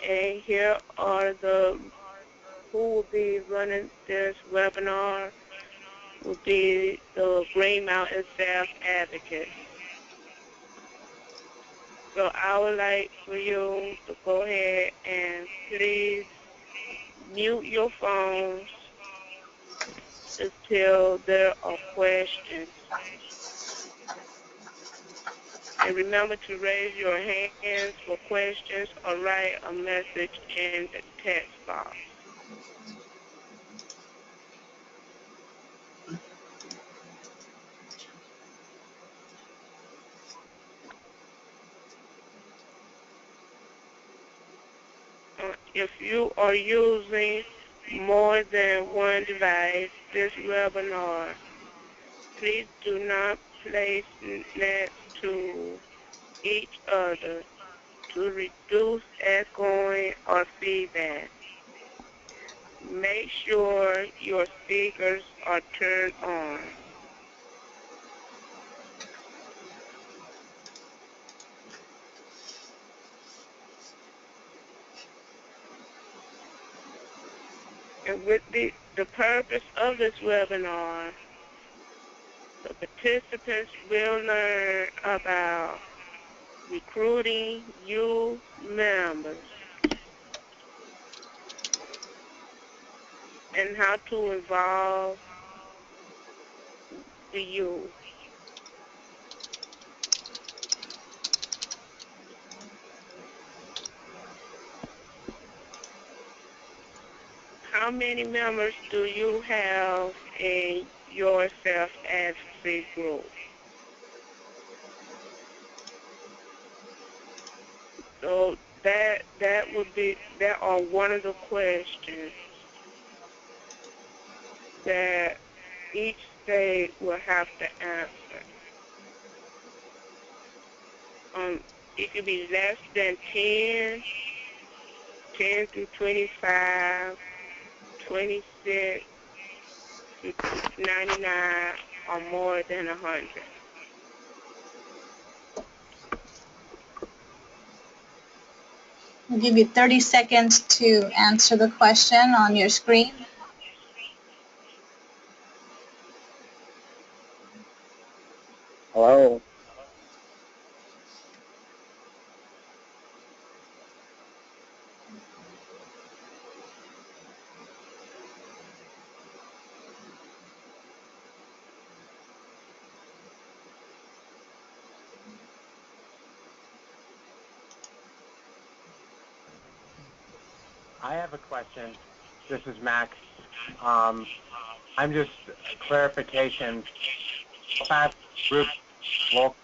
And here are who will be running this webinar will be the Green Mountain Staff Advocates. So I would like for you to go ahead and please mute your phones until there are questions. And remember to raise your hands for questions or write a message in the text box. If you are using more than one device this webinar, please do not place next to each other to reduce echoing or feedback. Make sure your speakers are turned on. And with the purpose of this webinar, the participants will learn about recruiting youth members and how to involve the youth. How many members do you have in your self-advocacy group? So that are one of the questions that each state will have to answer. It could be less than 10, 10 through 25, 26 to 99, or more than 100. I'll give you 30 seconds to answer the question on your screen. Hello. I have a question. This is Max. I'm just clarification. Fast group local.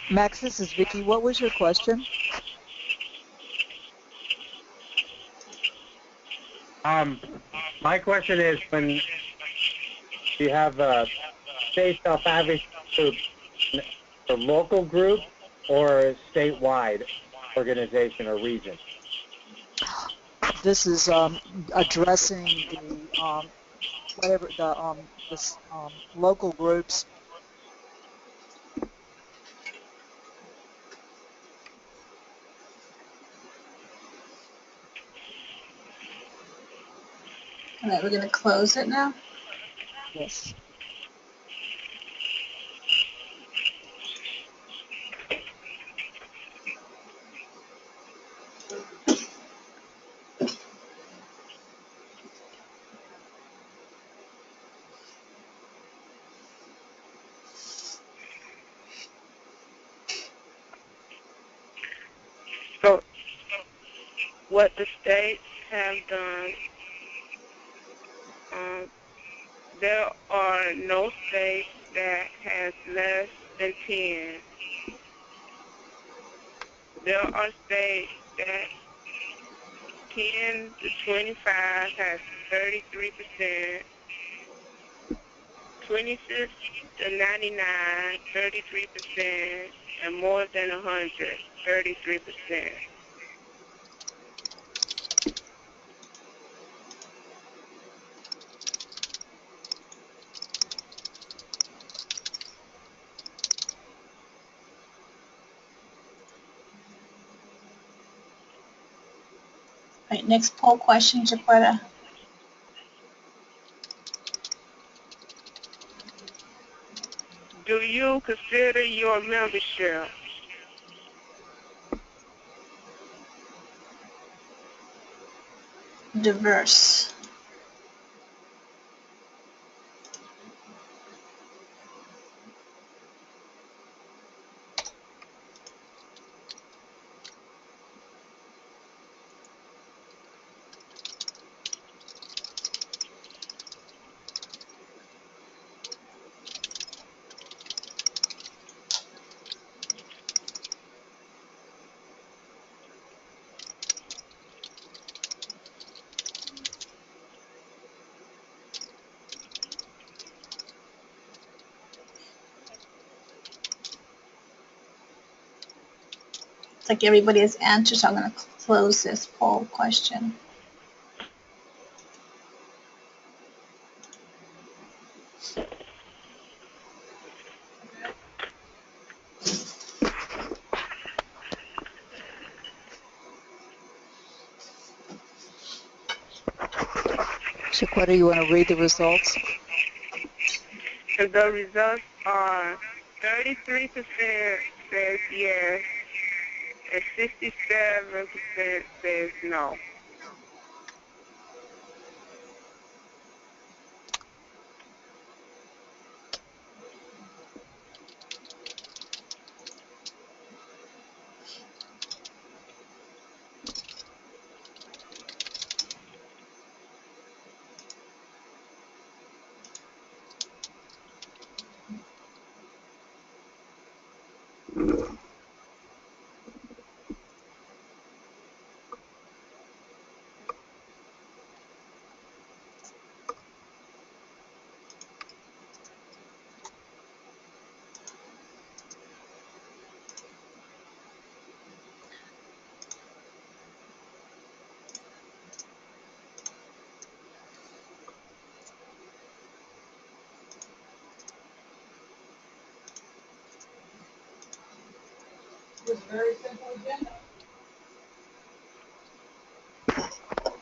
Max, this is Vicki. What was your question? My question is, when you have a state self-advocacy group, the local group or statewide organization or region? This is addressing the local groups. All right, we're going to close it now. Yes. So what the states have done, there are no states that has less than 10. There are states that 10 to 25 has 33%, 26 to 99, 33%, and more than 100, 33%. Right, next poll question, Jaquetta. Do you consider your membership Diverse. It's like everybody has answered, so I'm going to close this poll question. Shaquetta, you want to read the results? and the results are 33% says yes and 67% says no.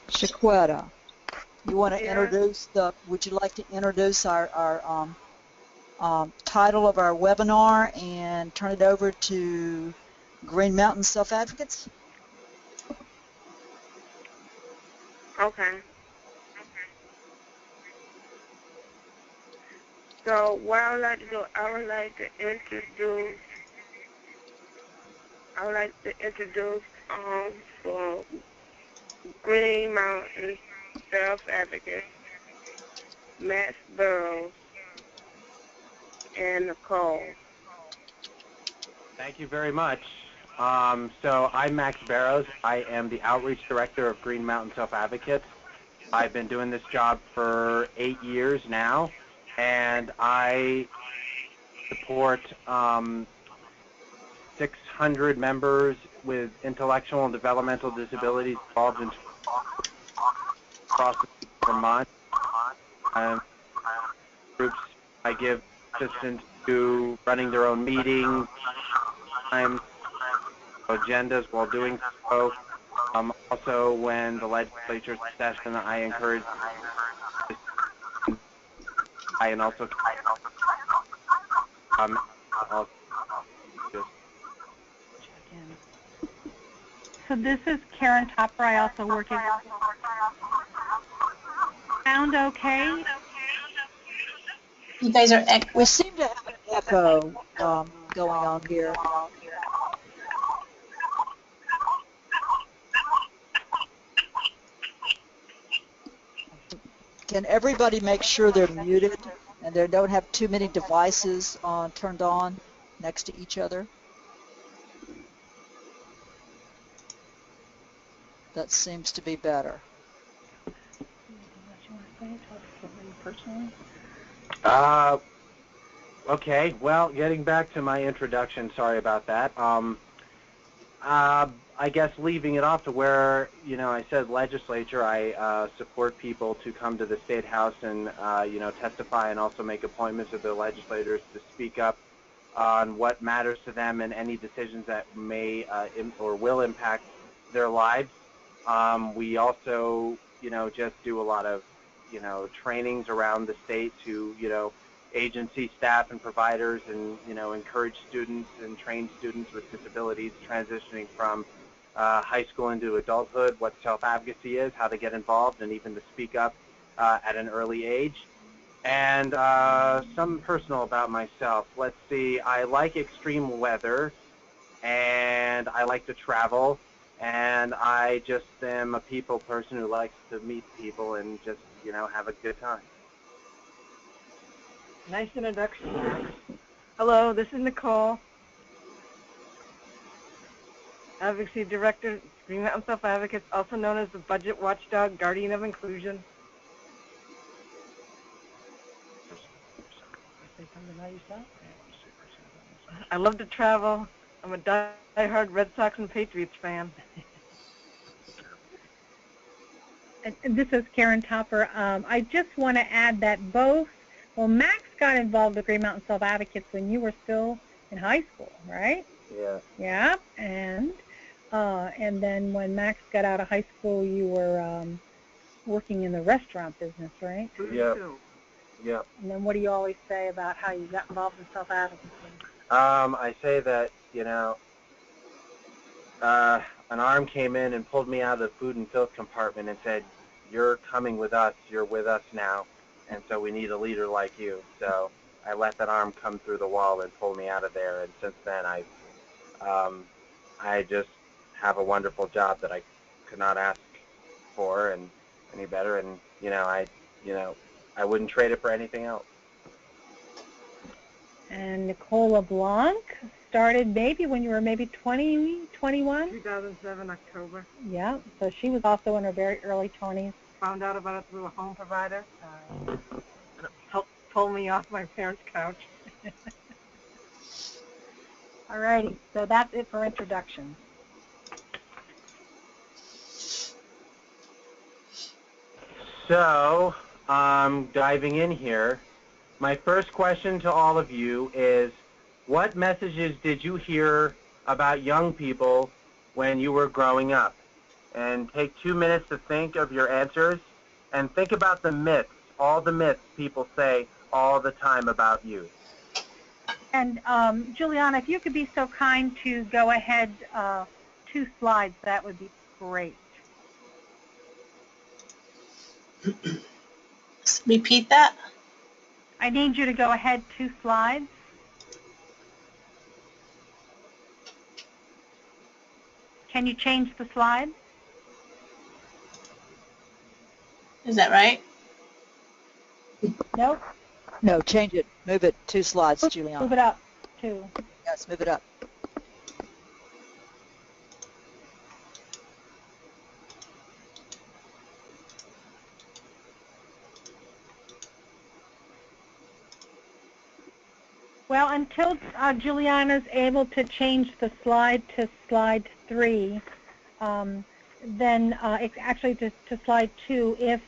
Shaquetta, you want to Yeah. introduce would you like to introduce our title of our webinar and turn it over to Green Mountain Self-Advocates? Okay. So what I would like to do, I would like to introduce for Green Mountain Self-Advocate, Max Burrows, and Nicole. Thank you very much. So I'm Max Barrows. I am the Outreach Director of Green Mountain Self-Advocates. I've been doing this job for 8 years now, and I support 600 members with intellectual and developmental disabilities involved in across Vermont. Groups I give assistance to running their own meetings, agendas while doing so. Also, when the legislature's in session, I encourage and also So this is Karen Topper. I also work in. Sound okay? You guys are We seem to have an echo going on here. Can everybody make sure they're muted and they don't have too many devices turned on next to each other? That seems to be better. Okay, well, getting back to my introduction, sorry about that. I guess leaving it off to where, I said legislature, I support people to come to the State House and, testify and also make appointments with the legislators to speak up on what matters to them and any decisions that may or will impact their lives. We also, just do a lot of, trainings around the state to, agency staff and providers, and, encourage students and train students with disabilities transitioning from high school into adulthood, what self-advocacy is, how to get involved, and even to speak up at an early age. And something personal about myself. Let's see, I like extreme weather, and I like to travel, and I just am a people person who likes to meet people and just, have a good time. Nice introduction, Max. Hello, this is Nicole, Advocacy Director, Green Mountain Self Advocates, also known as the Budget Watchdog, Guardian of Inclusion. I love to travel. I'm a die-hard Red Sox and Patriots fan. And this is Karen Topper. I just want to add that Max got involved with Green Mountain Self Advocates when you were still in high school, right? Yeah. Yeah, and then when Max got out of high school, you were working in the restaurant business, right? Yep. Yep. And then what do you always say about how you got involved in self-advocacy? I say that, an arm came in and pulled me out of the food and filth compartment and said, "You're coming with us. You're with us now, and so we need a leader like you." So I let that arm come through the wall and pull me out of there, and since then I just have a wonderful job that I could not ask for and any better, and I wouldn't trade it for anything else. And Nicola Blanc started maybe when you were maybe 20, 21? 2007, October. Yeah, so she was also in her very early 20s. Found out about it through a home provider. Helped pull me off my parents' couch. All righty, so that's it for introductions. So, diving in here, my first question to all of you is, what messages did you hear about young people when you were growing up? And take 2 minutes to think of your answers, and think about the myths, all the myths people say all the time about youth. And Juliana, if you could be so kind to go ahead 2 slides, that would be great. Repeat that. I need you to go ahead 2 slides. Can you change the slide? Is that right? Nope. No, change it. Move it 2 slides, Juliana. Move it up 2. Yes, move it up. Well, until Juliana's able to change the slide to slide 3, then actually to slide 2, if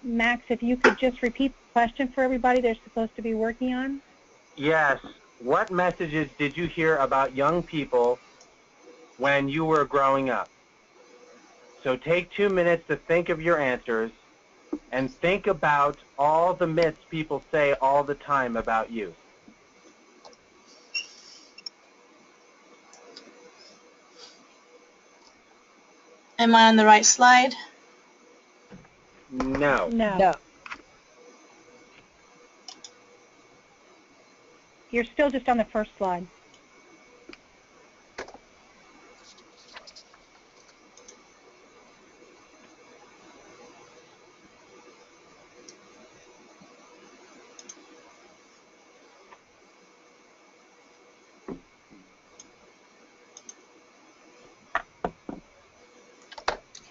Max, if you could just repeat the question for everybody they're supposed to be working on. Yes. What messages did you hear about young people when you were growing up? So take 2 minutes to think of your answers, and think about all the myths people say all the time about youth. Am I on the right slide? No. No. You're still just on the first slide.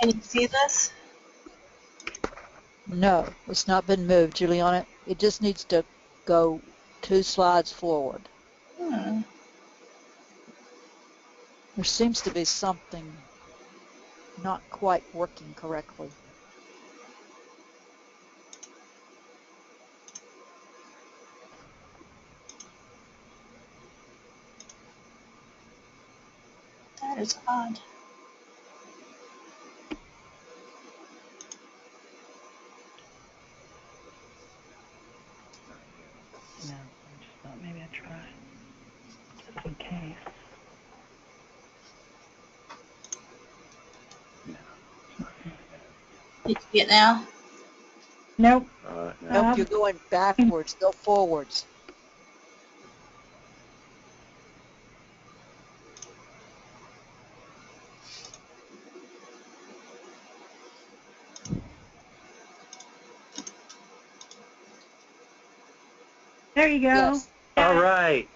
Can you see this? No, it's not been moved, Juliana. It just needs to go 2 slides forward. Hmm. There seems to be something not quite working correctly. That is odd. No, I just thought maybe I'd try, just in case. You get now? Nope. Nope, you're going backwards. Go forwards. There you go. Yes. All right.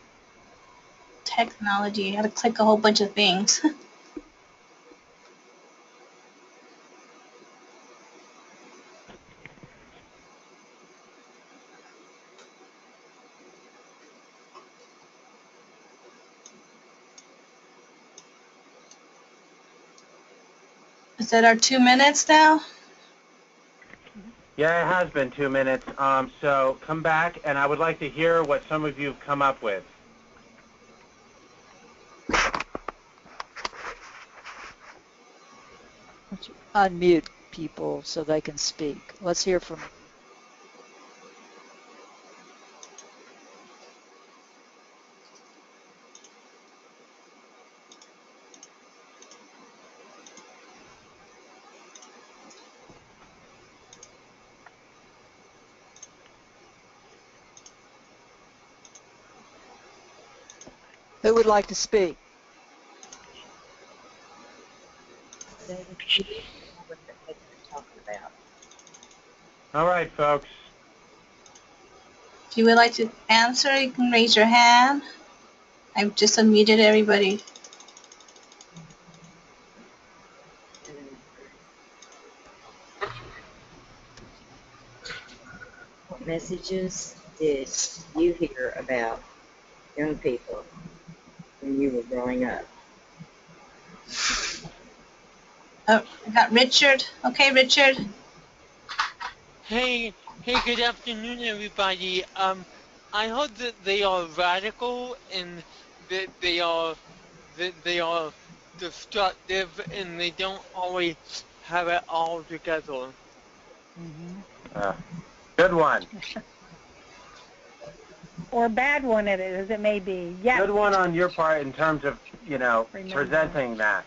Technology. You gotta click a whole bunch of things. Is that our 2 minutes now? Yeah, it has been 2 minutes. So come back, and I would like to hear what some of you have come up with. Unmute people so they can speak. Let's hear from. Who would like to speak? All right, folks. If you would like to answer, you can raise your hand. I've just unmuted everybody. What messages did you hear about young people when you were growing up? Oh, I got Richard. Okay, Richard. Hey, good afternoon, everybody. I heard that they are radical and that they are destructive and they don't always have it all together. Good one. Or bad one it is, as it may be. Yes. Good one on your part in terms of, Remember. presenting that.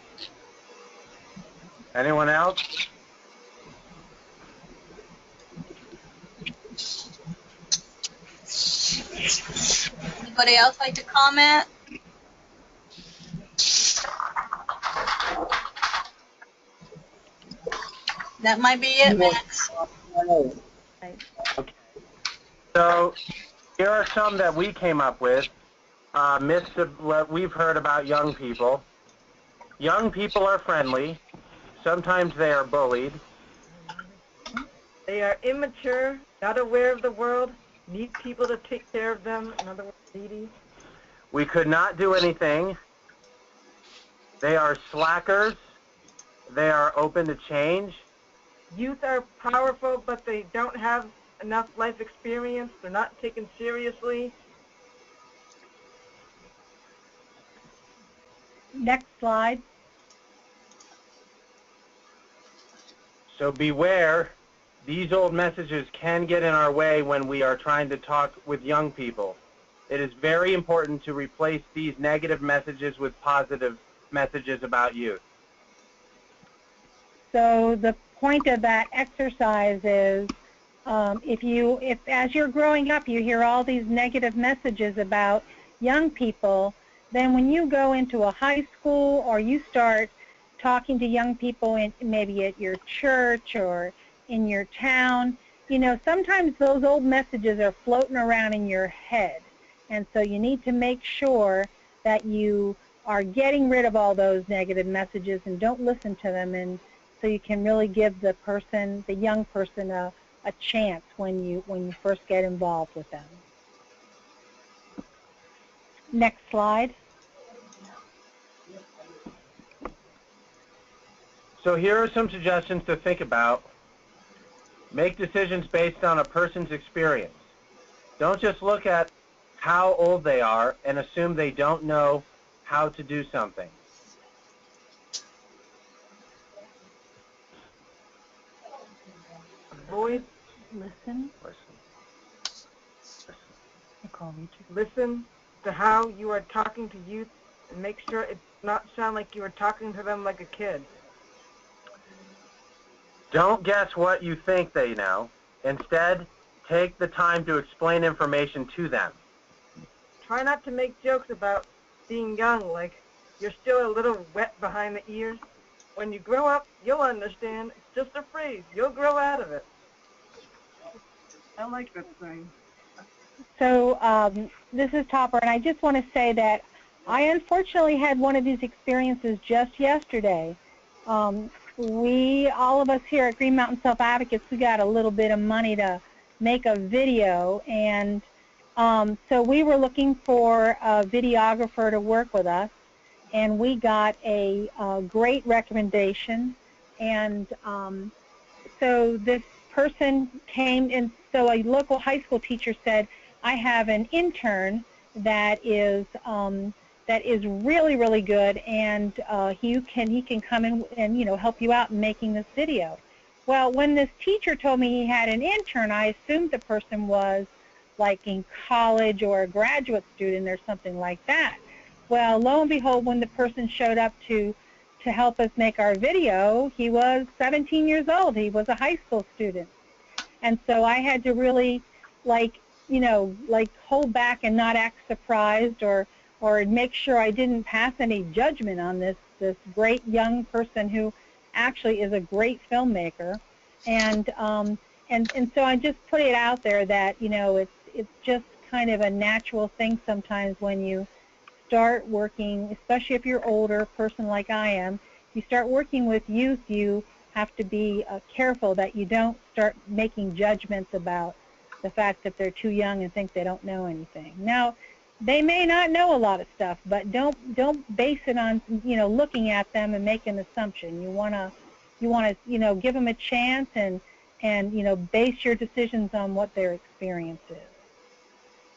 Anyone else? Anybody else like to comment? That might be it, Max. Okay. So here are some that we came up with. Myths of what we've heard about young people. Young people are friendly. Sometimes they are bullied. They are immature, not aware of the world, need people to take care of them, in other words, needy. We could not do anything. They are slackers. They are open to change. Youth are powerful, but they don't have enough life experience. They're not taken seriously. Next slide. So beware, these old messages can get in our way when we are trying to talk with young people. It is very important to replace these negative messages with positive messages about youth. So the point of that exercise is if as you're growing up you hear all these negative messages about young people, then when you go into a high school or you start talking to young people maybe at your church or in your town, sometimes those old messages are floating around in your head. And so you need to make sure that you are getting rid of all those negative messages and don't listen to them, and so you can really give the young person a chance when you first get involved with them. Next slide. So here are some suggestions to think about. Make decisions based on a person's experience. Don't just look at how old they are and assume they don't know how to do something. Avoid Listen. Listen to how you are talking to youth and make sure it does not sound like you are talking to them like a kid. Don't guess what you think they know. Instead, take the time to explain information to them. Try not to make jokes about being young, like you're still a little wet behind the ears. When you grow up, you'll understand. It's just a phrase. You'll grow out of it. I like that saying. So this is Topper, and I just want to say that I unfortunately had one of these experiences just yesterday. All of us here at Green Mountain Self Advocates, we got a little bit of money to make a video, and so we were looking for a videographer to work with us, and we got a great recommendation, and so this person came, and so a local high school teacher said, I have an intern that is really, really good, and he can come in and help you out in making this video. Well, when this teacher told me he had an intern, I assumed the person was like in college or a graduate student or something like that. Well, lo and behold, when the person showed up to help us make our video, he was 17 years old. He was a high school student. And so I had to really hold back and not act surprised or make sure I didn't pass any judgment on this great young person who actually is a great filmmaker. And so I just put it out there that it's just kind of a natural thing sometimes when you start working, especially if you're older, a person like I am, you start working with youth, you have to be careful that you don't start making judgments about the fact that they're too young and think they don't know anything. Now, they may not know a lot of stuff, but don't base it on looking at them and make an assumption. You want to give them a chance and base your decisions on what their experience is.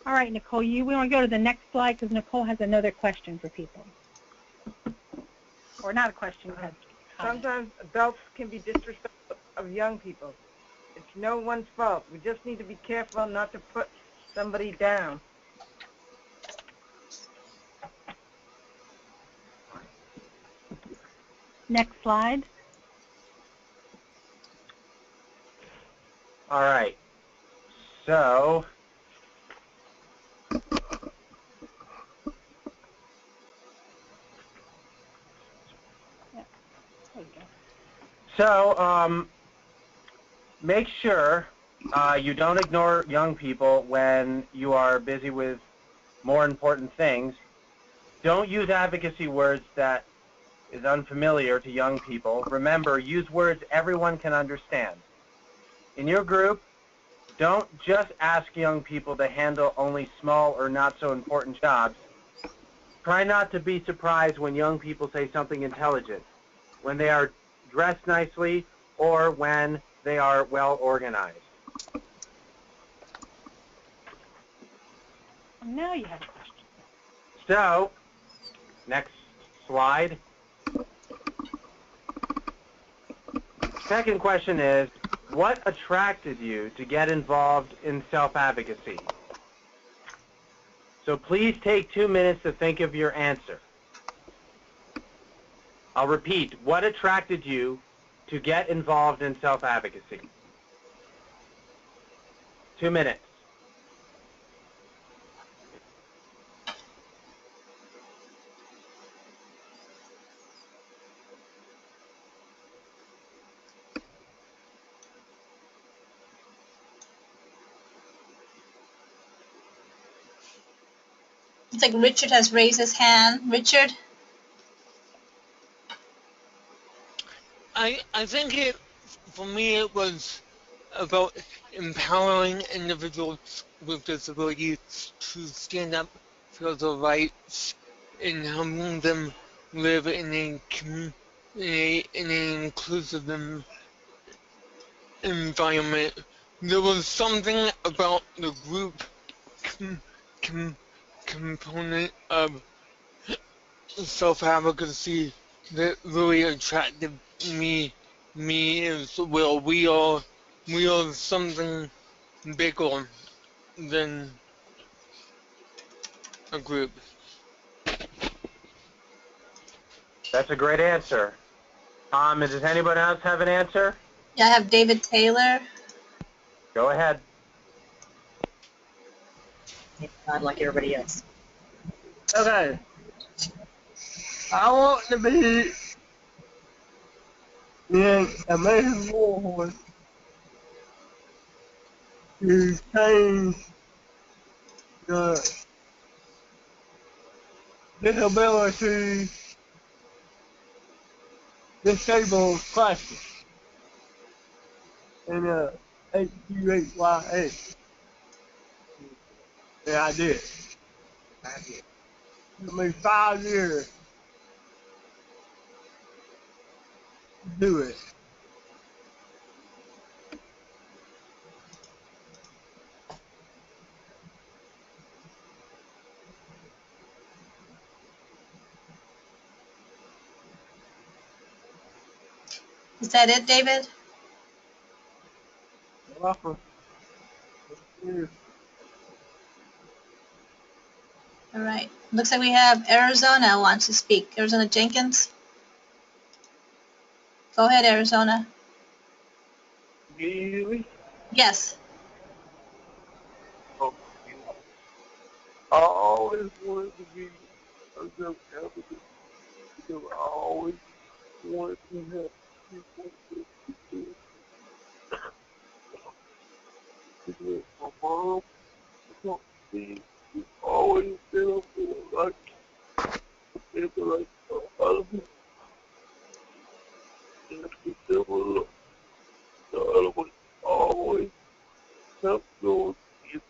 All right, Nicole, we want to go to the next slide because Nicole has another question for people. Or not a question, but sometimes adults can be disrespectful of young people. It's no one's fault. We just need to be careful not to put somebody down. Next slide. All right. So, make sure you don't ignore young people when you are busy with more important things. Don't use advocacy words that is unfamiliar to young people. Remember, use words everyone can understand. In your group, don't just ask young people to handle only small or not so important jobs. Try not to be surprised when young people say something intelligent, when they are dressed nicely, or when they are well organized. Now you have a question. So, next slide. Second question is, what attracted you to get involved in self-advocacy? So please take 2 minutes to think of your answer. I'll repeat, what attracted you to get involved in self-advocacy? 2 minutes. It's like Richard has raised his hand. Richard? I think for me it was about empowering individuals with disabilities to stand up for their rights and helping them live in an inclusive environment. There was something about the group component of self-advocacy that really attracted me as well. We are something bigger than a group. That's a great answer. Does anybody else have an answer? Yeah, I have David Taylor. Go ahead. Not like everybody else. Okay. I want to be in American Warhorse to change the disability disabled classes in HQHYA. And I did. It took me 5 years to do it. Is that it, David? Welcome. All right. Looks like we have Arizona wants to speak. Arizona Jenkins. Go ahead, Arizona. Really? Yes. I always wanted to be a good advocate because I always wanted to help people with because my mom taught me to always stand up for like other people and to develop the other one always help those in need.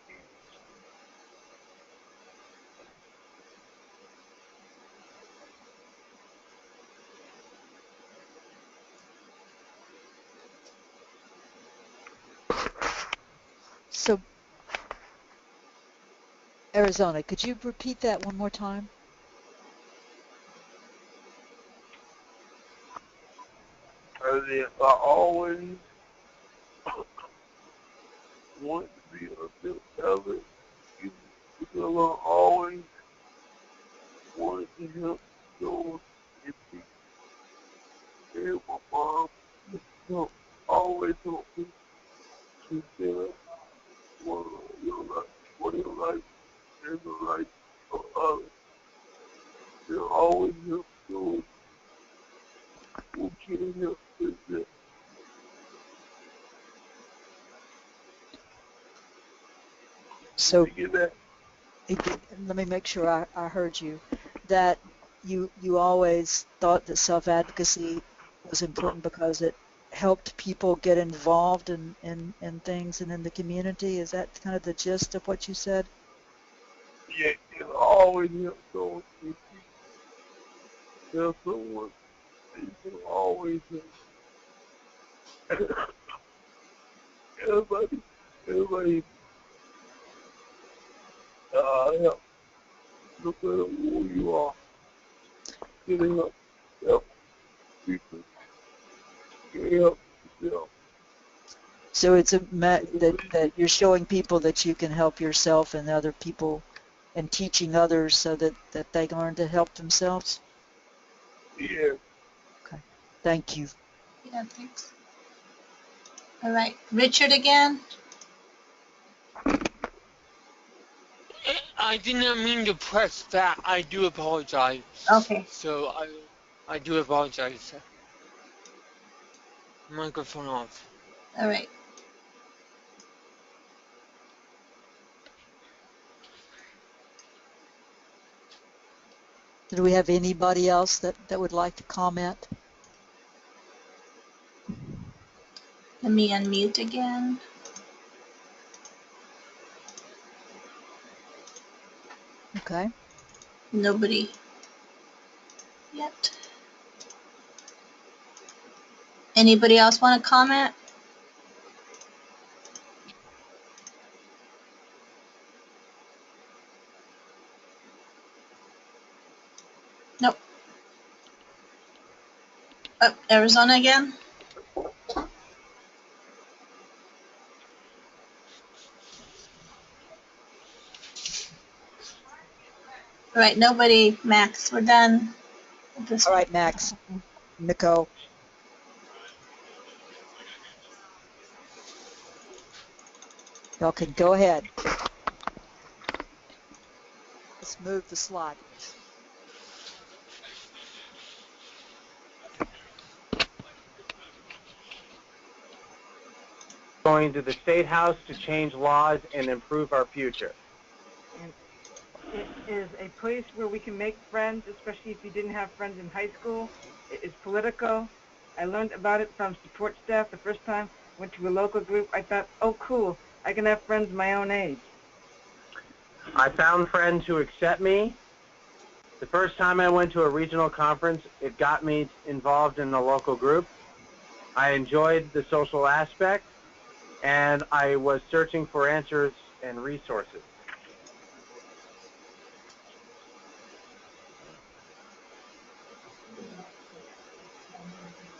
So, Arizona, could you repeat that one more time? And then I always wanted to be a good advocate because I always wanted to help those in need. And my mom helped, always helped me to stand up for your life, for your life, and the life of others. They always help those who can't help themselves. So, You get that? let me make sure I heard you. That you always thought that self-advocacy was important because it helped people get involved in things and in the community. Is that kind of the gist of what you said? Yeah, it always help those who need. There's someone you can always help. everybody help. No matter who you are, get help people, get help yourself. So it's that you're showing people that you can help yourself and other people and teaching others so that they learn to help themselves? Yeah. Okay. Thank you. Yeah, thanks. All right. Richard again. I did not mean to press that. I do apologize. Okay. So I do apologize. Microphone off. All right. Do we have anybody else that would like to comment? Let me unmute again. Okay. Nobody yet. Anybody else want to comment? Nope. Oh, Arizona again? All right, nobody, Max, we're done with this All one. right, Max. Nicole. Y'all can go ahead. Let's move the slide. Going to the State House to change laws and improve our future. And it is a place where we can make friends, especially if you didn't have friends in high school. It is political. I learned about it from support staff the first time. Went to a local group. I thought, oh, cool, I can have friends my own age. I found friends who accept me. The first time I went to a regional conference, it got me involved in the local group. I enjoyed the social aspect, and I was searching for answers and resources.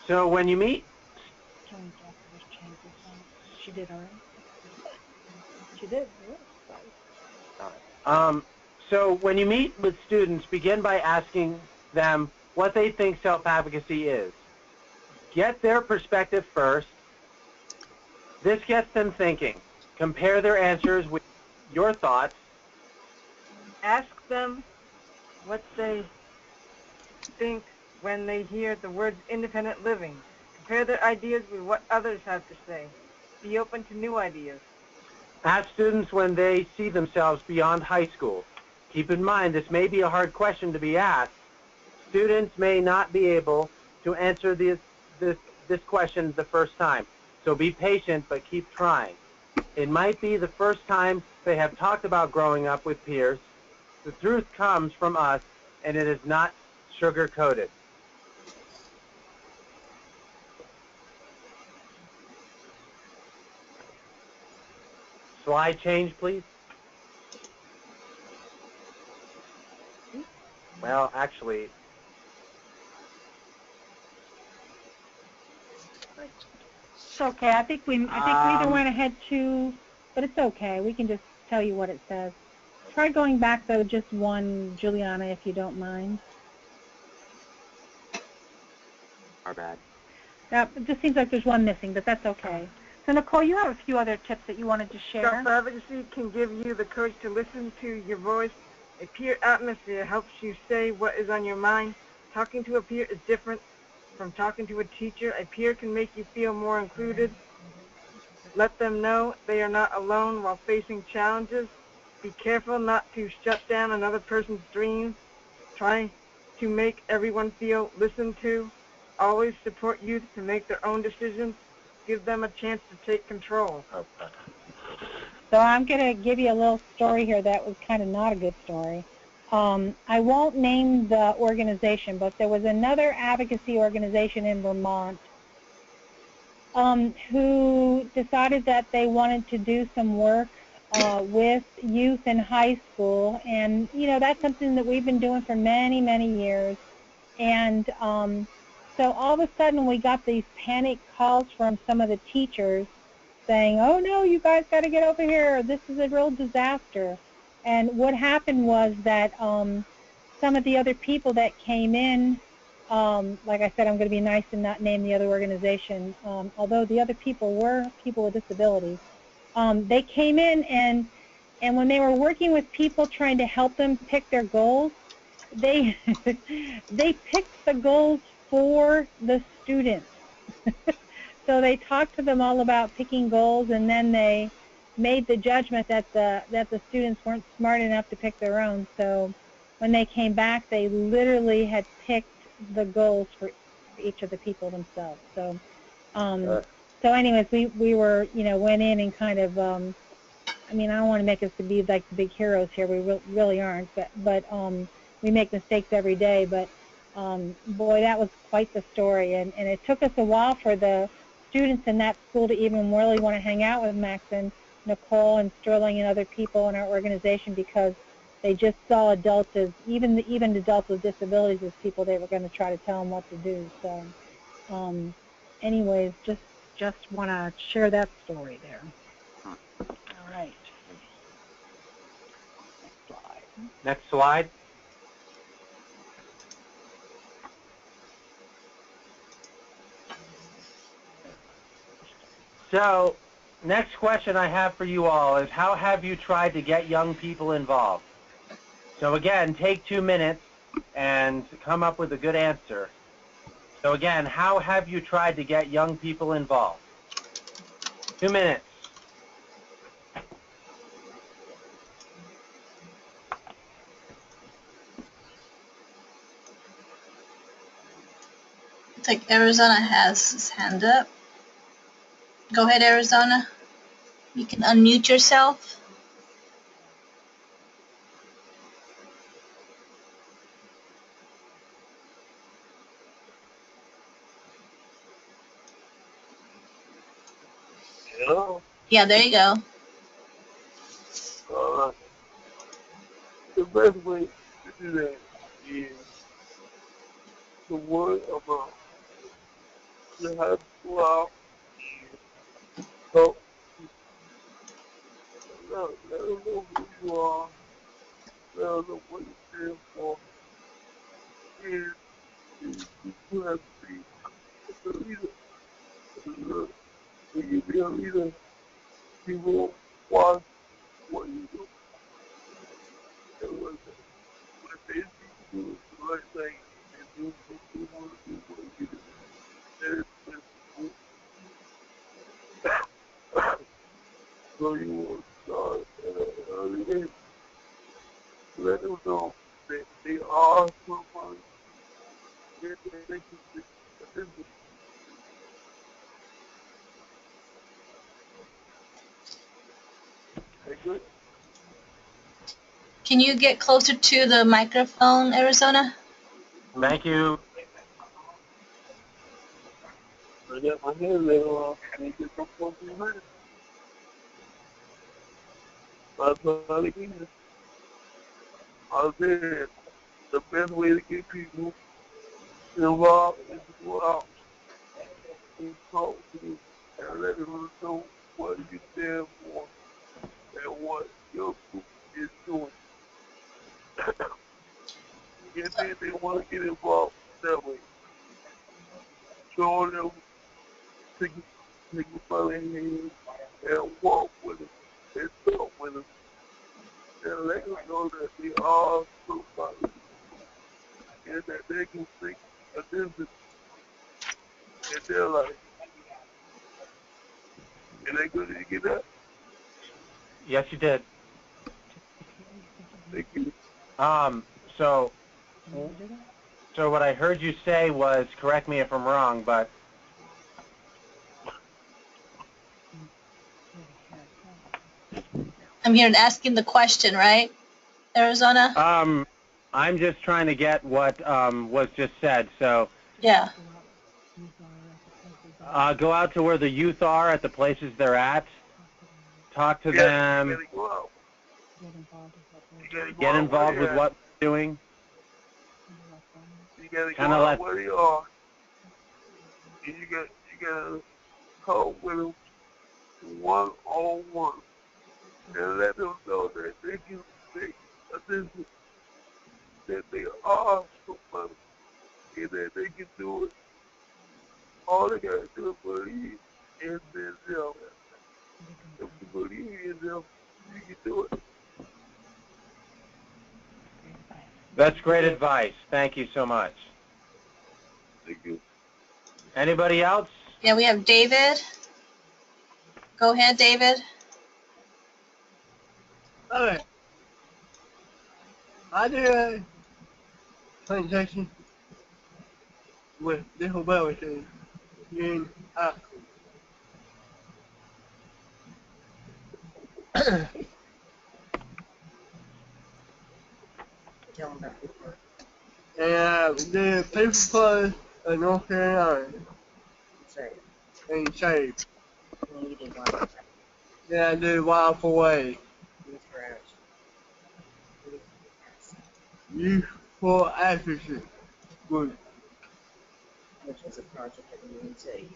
So when you meet... She did already. She did. So when you meet with students, begin by asking them what they think self-advocacy is. Get their perspective first. This gets them thinking. Compare their answers with your thoughts. Ask them what they think when they hear the words independent living. Compare their ideas with what others have to say. Be open to new ideas. Ask students when they see themselves beyond high school. Keep in mind, this may be a hard question to be asked. Students may not be able to answer this question the first time. So be patient, but keep trying. It might be the first time they have talked about growing up with peers. The truth comes from us, and it is not sugar-coated. Slide change, please. Well, actually, It's okay. I think we either went ahead to, but it's okay. We can just tell you what it says. Try going back though, just one, Juliana, if you don't mind. our bad. It just seems like there's one missing, but that's okay. So Nicole, you have a few other tips that you wanted to share. Self-advocacy can give you the courage to listen to your voice. A peer atmosphere helps you say what is on your mind. Talking to a peer is different from talking to a teacher. A peer can make you feel more included. Let them know they are not alone while facing challenges. Be careful not to shut down another person's dreams. Try to make everyone feel listened to. Always support youth to make their own decisions. Give them a chance to take control. So I'm going to give you a little story here that was kind of not a good story. I won't name the organization, but there was another advocacy organization in Vermont who decided that they wanted to do some work with youth in high school. And, you know, that's something that we've been doing for many, many years. And so all of a sudden we got these panic calls from some of the teachers saying, oh, no, you guys got to get over here. This is a real disaster. And what happened was that some of the other people that came in, like I said, I'm going to be nice and not name the other organization, although the other people were people with disabilities. They came in, and when they were working with people trying to help them pick their goals, they they picked the goals for the students. So they talked to them all about picking goals, and then they made the judgment that the students weren't smart enough to pick their own. So when they came back, they literally had picked the goals for each of the people themselves. So so anyways, we were, you know, went in and kind of, I mean, I don't want to make us to be like the big heroes here. We really aren't, but we make mistakes every day. But boy, that was quite the story, and it took us a while for the students in that school to even really want to hang out with Max and Nicole and Sterling and other people in our organization, because they just saw adults as, even adults with disabilities, as people they were going to try to tell them what to do. So anyways, just want to share that story there. All right. Next slide. Next slide. So, next question I have for you all is, how have you tried to get young people involved? So again, take 2 minutes and come up with a good answer. So again, how have you tried to get young people involved? 2 minutes. It's like Arizona has his hand up. Go ahead, Arizona. You can unmute yourself. Hello? Yeah, there you go. The best way to do that is the word about you have to go out and talk to let them know who you are, let them know what you stand for, and you have to be a leader. Look, when you be a leader, people watch what you do. And what they see you do is the right thing, and do what you want to do, what you do. That is the best. So you will start at an early age. Let them know that they are somebody, and that they can be a business. Okay, good? Can you get closer to the microphone, Arizona? Thank you. I got my head later on. I need to get some fucking money. I'll try it again. I said the best way to get people involved is to go out and talk to them and let them know what you stand for and what your group is doing. And then they want to get involved that way. Show them, take a by their hand and walk with them and talk with them and let them know that they are somebody and that they can make a difference in their life. And they good to get that? Yes, you did. Thank you. So what I heard you say was, correct me if I'm wrong, but I'm here asking the question, right, Arizona? I'm just trying to get what was just said. So Yeah. go out to where the youth are at the places they're at. Talk to them. You gotta go out. Get involved with what they're doing. You gotta Kinda go out let- where they are. And you gotta talk with them one-on-one and let them know that they can make a difference, that they are somebody, and that they can do it. All they gotta do is believe in themselves. If you believe in them, you can do it. That's great advice. Thank you so much. Thank you. Anybody else? Yeah, we have David. Go ahead, David. All right. I did a presentation with different relatives in Africa. Tell them about the work. And the people for North Carolina Say, and saved. when you did what? Yeah, I did Wild Away. Youth for Action. Youth for Advocacy group. Which was a project at UNC.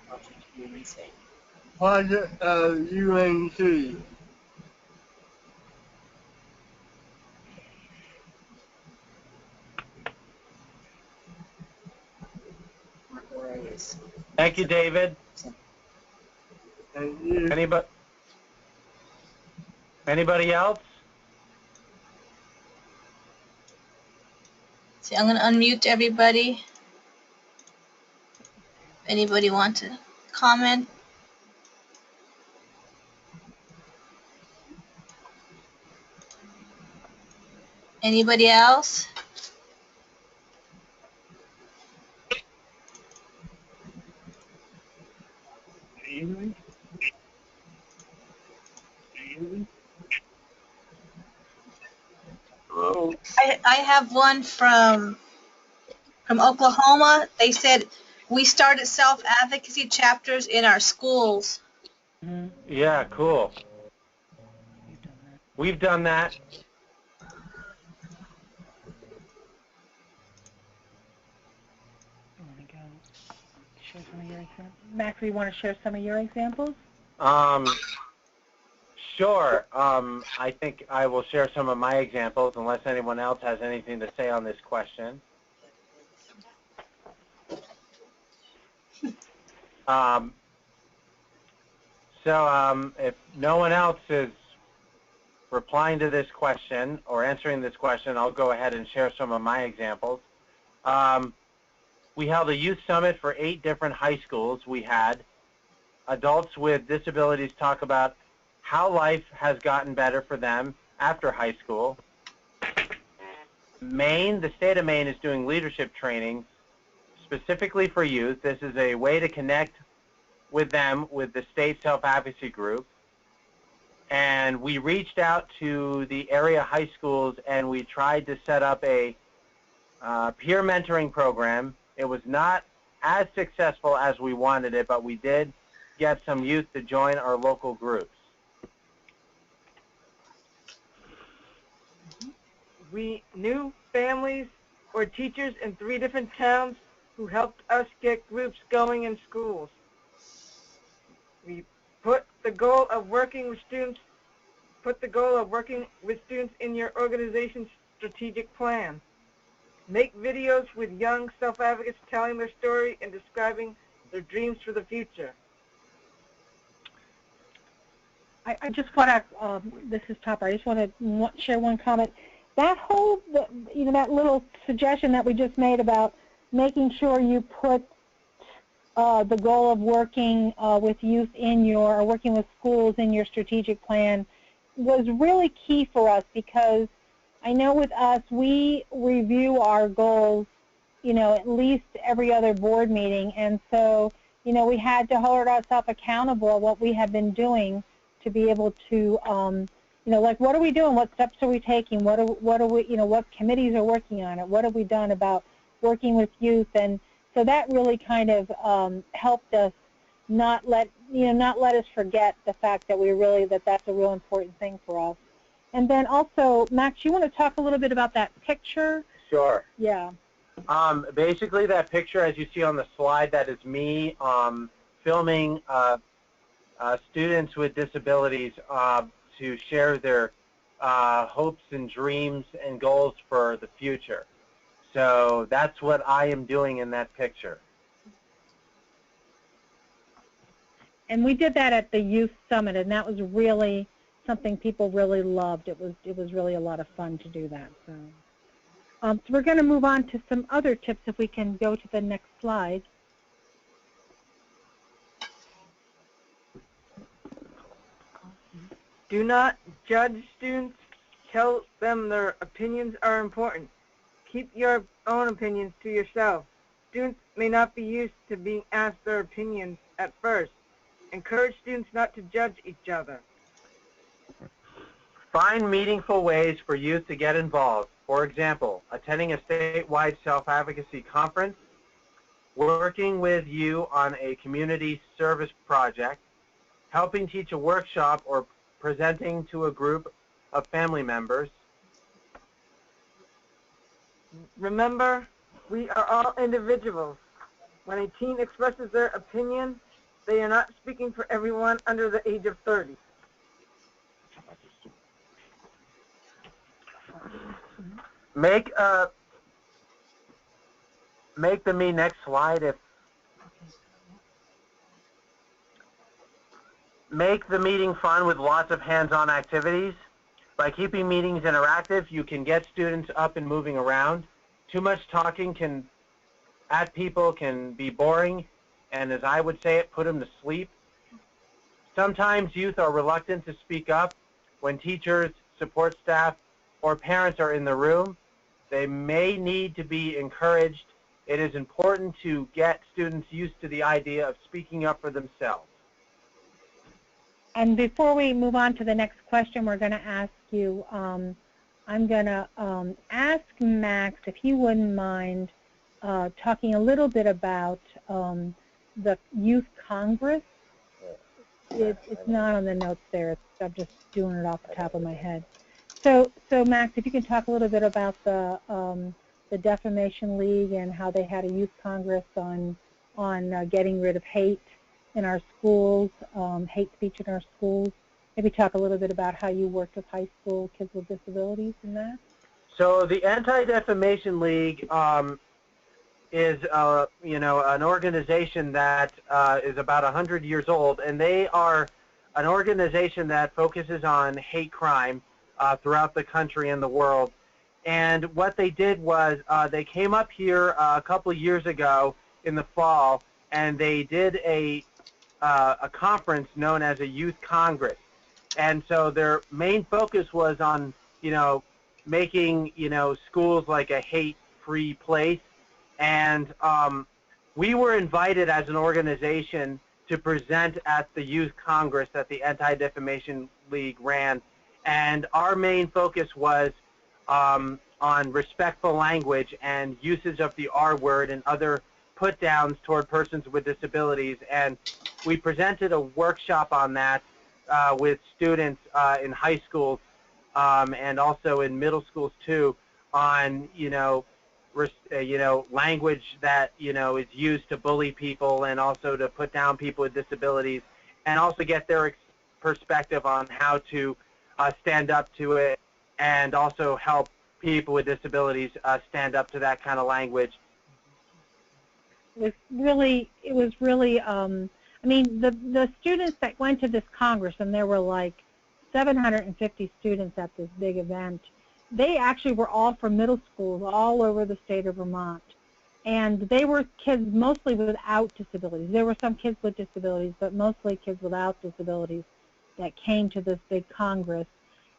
Project UNC. Project UNC. Mark Reyes. Thank you, David. Thank you. Anybody else? See, I'm going to unmute everybody. If anybody wants to comment. Anybody else? Hello? I have one from Oklahoma. They said we started self-advocacy chapters in our schools. Yeah, cool. We've done that. You want to go share some of your examples? Max, you want to share some of your examples? Sure. I think I will share some of my examples unless anyone else has anything to say on this question. If no one else is replying to this question or answering this question, I'll go ahead and share some of my examples. We held a youth summit for 8 different high schools. We had adults with disabilities talk about how life has gotten better for them after high school. Maine, the state of Maine, is doing leadership training specifically for youth. This is a way to connect with them with the state self-advocacy group. And we reached out to the area high schools and we tried to set up a peer mentoring program. It was not as successful as we wanted it, but we did get some youth to join our local groups. We knew families or teachers in 3 different towns who helped us get groups going in schools. We put the goal of working with students in your organization's strategic plan. Make videos with young self-advocates telling their story and describing their dreams for the future. I just want to, this is Topper, I just want to share one comment. That whole, that little suggestion that we just made about making sure you put the goal of working with youth or working with schools in your strategic plan was really key for us, because I know with us, we review our goals, at least every other board meeting, and so, we had to hold ourselves accountable what we have been doing to be able to, like, what are we doing? What steps are we taking? What are we, what committees are working on it? What have we done about working with youth? And so that really kind of helped us not let us forget the fact that that's a real important thing for us. And then also, Max, you want to talk a little bit about that picture? Sure. Yeah. Basically, that picture, as you see on the slide, that is me filming students with disabilities to share their hopes and dreams and goals for the future. So that's what I am doing in that picture. And we did that at the Youth Summit, and that was really something people really loved. It was really a lot of fun to do that. So we're going to move on to some other tips if we can go to the next slide. Do not judge students. Tell them their opinions are important. Keep your own opinions to yourself. Students may not be used to being asked their opinions at first. Encourage students not to judge each other. Find meaningful ways for youth to get involved. For example, attending a statewide self-advocacy conference, working with you on a community service project, helping teach a workshop, or presenting to a group of family members. Remember, we are all individuals. When a teen expresses their opinion, they are not speaking for everyone under the age of 30. Make the next slide if make the meeting fun with lots of hands-on activities. By keeping meetings interactive, you can get students up and moving around. Too much talking at people can be boring, and as I would say it, put them to sleep. Sometimes youth are reluctant to speak up when teachers, support staff, or parents are in the room. They may need to be encouraged. It is important to get students used to the idea of speaking up for themselves. And before we move on to the next question, we're going to ask you, I'm going to ask Max if he wouldn't mind talking a little bit about the Youth Congress. It's not on the notes there. I'm just doing it off the top of my head. So Max, if you can talk a little bit about the Defamation League and how they had a Youth Congress on getting rid of hate in our schools, hate speech in our schools. Maybe talk a little bit about how you worked with high school kids with disabilities and that. So the Anti-Defamation League is an organization that is about 100 years old, and they are an organization that focuses on hate crime throughout the country and the world. And what they did was they came up here a couple of years ago in the fall, and they did a conference known as a Youth Congress. And so their main focus was on, making, schools like a hate-free place. And we were invited as an organization to present at the Youth Congress that the Anti-Defamation League ran. And our main focus was on respectful language and usage of the R word and other put-downs toward persons with disabilities. And we presented a workshop on that with students in high schools and also in middle schools too, on language that is used to bully people and also to put down people with disabilities, and also get their perspective on how to stand up to it, and also help people with disabilities stand up to that kind of language. It was really. I mean, the students that went to this Congress, and there were like 750 students at this big event, they actually were all from middle schools all over the state of Vermont. And they were kids mostly without disabilities. There were some kids with disabilities, but mostly kids without disabilities that came to this big Congress.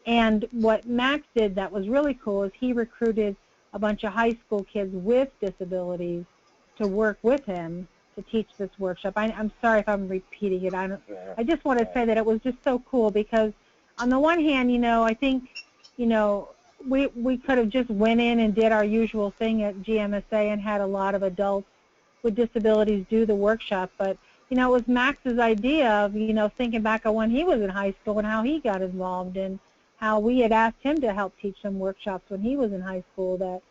And what Max did that was really cool is he recruited a bunch of high school kids with disabilities to work with him to teach this workshop. I'm sorry if I'm repeating it. I just want to say that it was just so cool because on the one hand, I think, we could have just went in and did our usual thing at GMSA and had a lot of adults with disabilities do the workshop. But, it was Max's idea of, thinking back on when he was in high school and how he got involved and how we had asked him to help teach some workshops when he was in high school that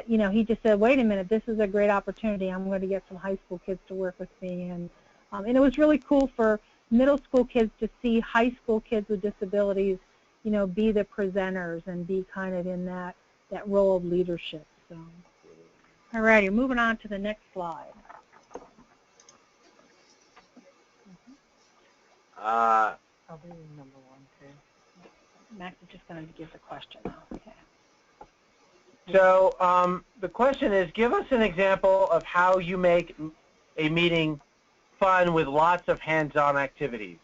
he just said, wait a minute, this is a great opportunity. I'm going to get some high school kids to work with me. And it was really cool for middle school kids to see high school kids with disabilities, be the presenters and be kind of in that role of leadership. So, all righty, moving on to the next slide. I'll be number 1 too. Max is just going to give the question now. Okay. So the question is, give us an example of how you make a meeting fun with lots of hands-on activities.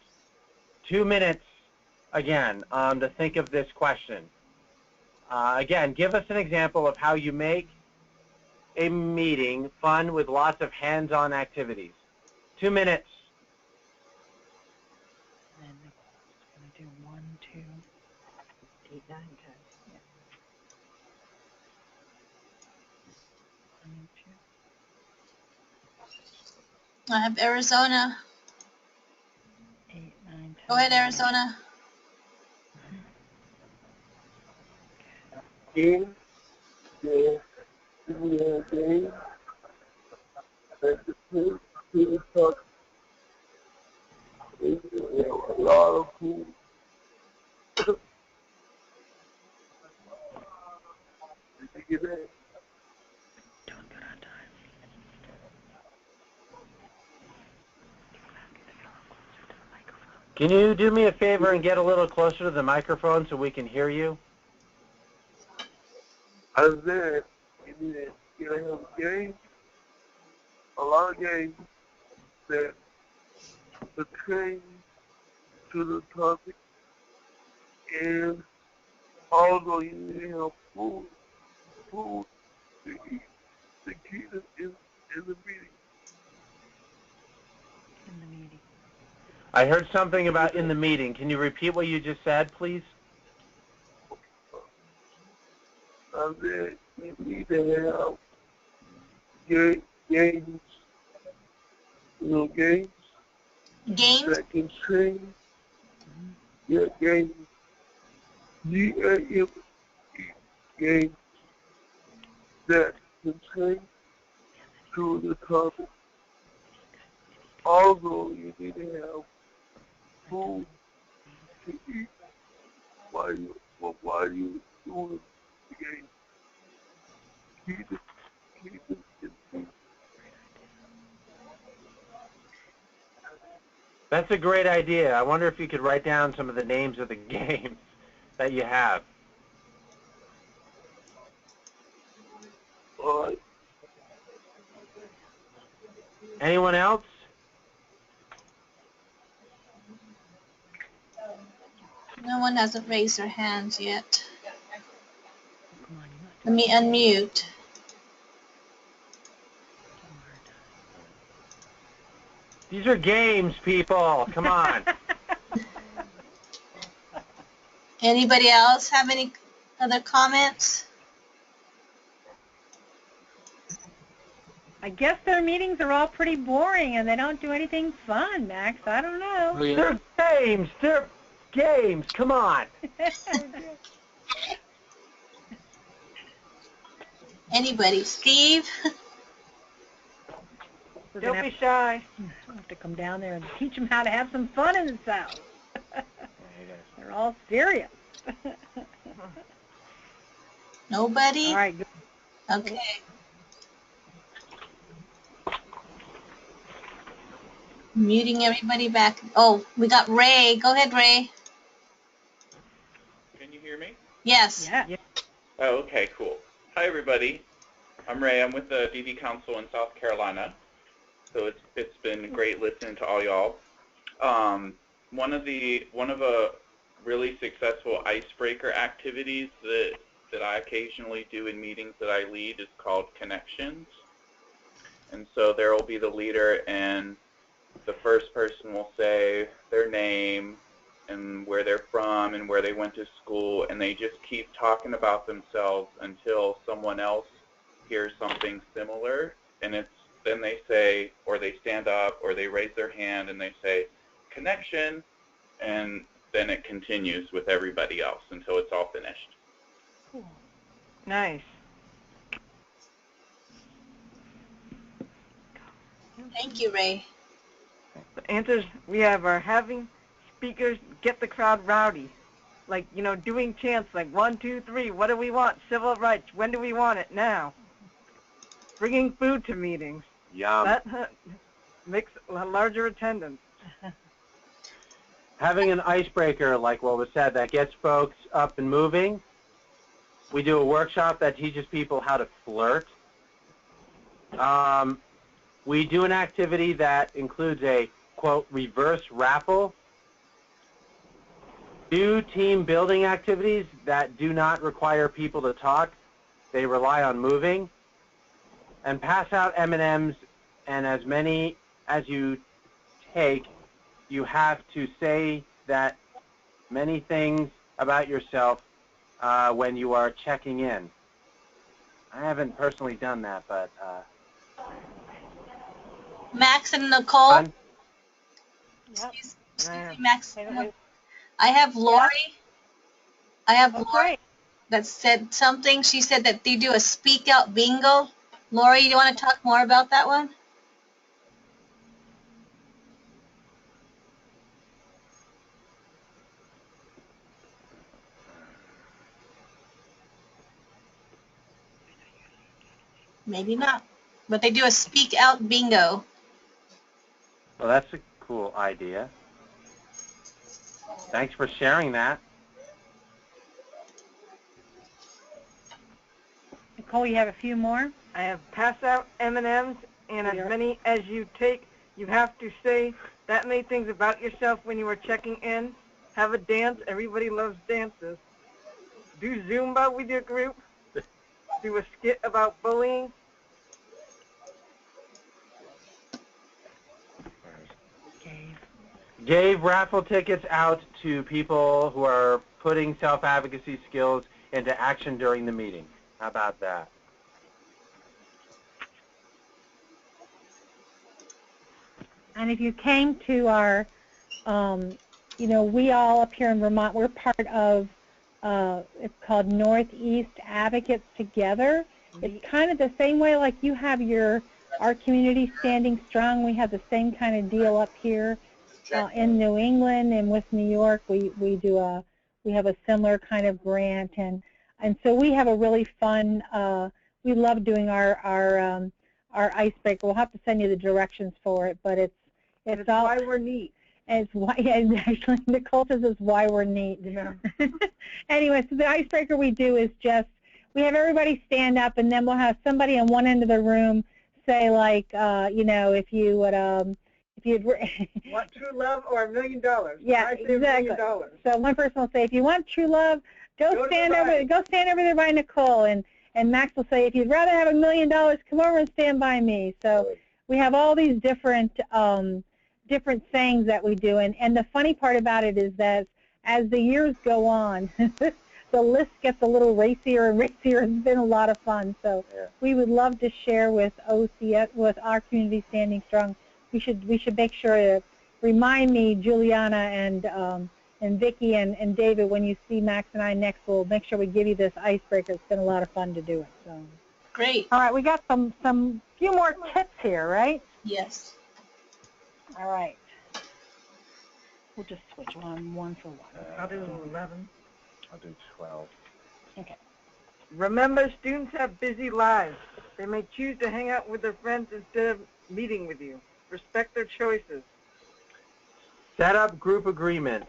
2 minutes, again, to think of this question. Again, give us an example of how you make a meeting fun with lots of hands-on activities. 2 minutes. And Nicole's going to do 1, 2, 8, 9, 10. yeah. 1, 2. I have Arizona. 8, 9, 10. Go ahead, Arizona. In the day, that the people talk, a lot of people. Did you get that? Don't get on time. Can you do me a favor and get a little closer to the microphone so we can hear you? I said, you have games, a lot of games that pertain to the topic, and also you need to have food to eat, to keep it in the meeting. In the meeting. I heard something about in the meeting. Can you repeat what you just said, please? I said, you need to have games, games Games? that can change. Yeah, games. G-A-M-E, games that can change to the topic. Also, you need to have food to eat while you doing the game. Keep it in. That's a great idea. I wonder if you could write down some of the names of the games that you have. All right. Anyone else? No one hasn't raised their hands yet. Let me unmute. These are games, people. Come on. Anybody else have any other comments? I guess their meetings are all pretty boring and they don't do anything fun, Max. I don't know. Oh, yeah. They're games. They're games. Come on. Anybody? Steve? Don't be shy. I'll have to come down there and teach them how to have some fun in the South. They're all serious. Nobody? All right, good. Okay. Muting everybody back. Oh, we got Ray. Go ahead, Ray. Can you hear me? Yes. Yeah. Oh, okay, cool. Hi, everybody. I'm Ray. I'm with the DD Council in South Carolina. So it's been great listening to all y'all. One of a really successful icebreaker activities that I occasionally do in meetings that I lead is called Connections. And so there will be the leader, and the first person will say their name and where they're from and where they went to school, and they just keep talking about themselves until someone else hears something similar, and then they say, or they stand up, or they raise their hand and they say, connection, and then it continues with everybody else until it's all finished. Cool. Nice. Thank you, Ray. The answers we have are having speakers get the crowd rowdy. Like, doing chants like 1, 2, 3, what do we want? Civil rights, when do we want it? Now. Bringing food to meetings. Yum. That makes a larger attendance. Having an icebreaker, like what was said, that gets folks up and moving. We do a workshop that teaches people how to flirt. We do an activity that includes a, quote, reverse raffle. Do team building activities that do not require people to talk. They rely on moving. And pass out M&Ms, and as many as you take, you have to say that many things about yourself when you are checking in. I haven't personally done that, but... Max and Nicole? Fun? Yep. Excuse me, Max. Wait. I have Lori. I have Oh, Lori great. that said something. She said that they do a speak out bingo. Lori, do you want to talk more about that one? Maybe not. But they do a speak out bingo. Well, that's a cool idea. Thanks for sharing that. Nicole, you have a few more? I have pass out M&Ms, and as many as you take, you have to say that many things about yourself when you are checking in. Have a dance. Everybody loves dances. Do Zumba with your group. Do a skit about bullying. Gave raffle tickets out to people who are putting self-advocacy skills into action during the meeting. How about that? And if you came to our, we all up here in Vermont, we're part of, it's called Northeast Advocates Together. It's kind of the same way like you have our community standing strong. We have the same kind of deal up here in New England, and with New York, we have a similar kind of grant, and so we have a really fun. We love doing our icebreaker. We'll have to send you the directions for it, but it's all why we're neat. It's why, actually, Nicole says it's why we're neat. Yeah. Anyway, so the icebreaker we do is just, we have everybody stand up, and then we'll have somebody on one end of the room say, like, if you would, if you'd want true love or $1 million? Yeah, exactly. $1 million. So one person will say, if you want true love, go stand over there by Nicole, and Max will say, if you'd rather have $1 million, come over and stand by me. So we have all these different sayings that we do, and the funny part about it is that as the years go on, the list gets a little racier and racier. It's been a lot of fun. So we would love to share with OCSS, with our community standing strong. We should make sure to remind me, Juliana and Vicki and David, when you see Max and I next, we'll make sure we give you this icebreaker. It's been a lot of fun to do it. So Great. all right, we got some few more tips here, right? Yes. All right. We'll just switch one for one. I'll do 11. I'll do 12. Okay. Remember, students have busy lives. They may choose to hang out with their friends instead of meeting with you. Respect their choices. Set up group agreements.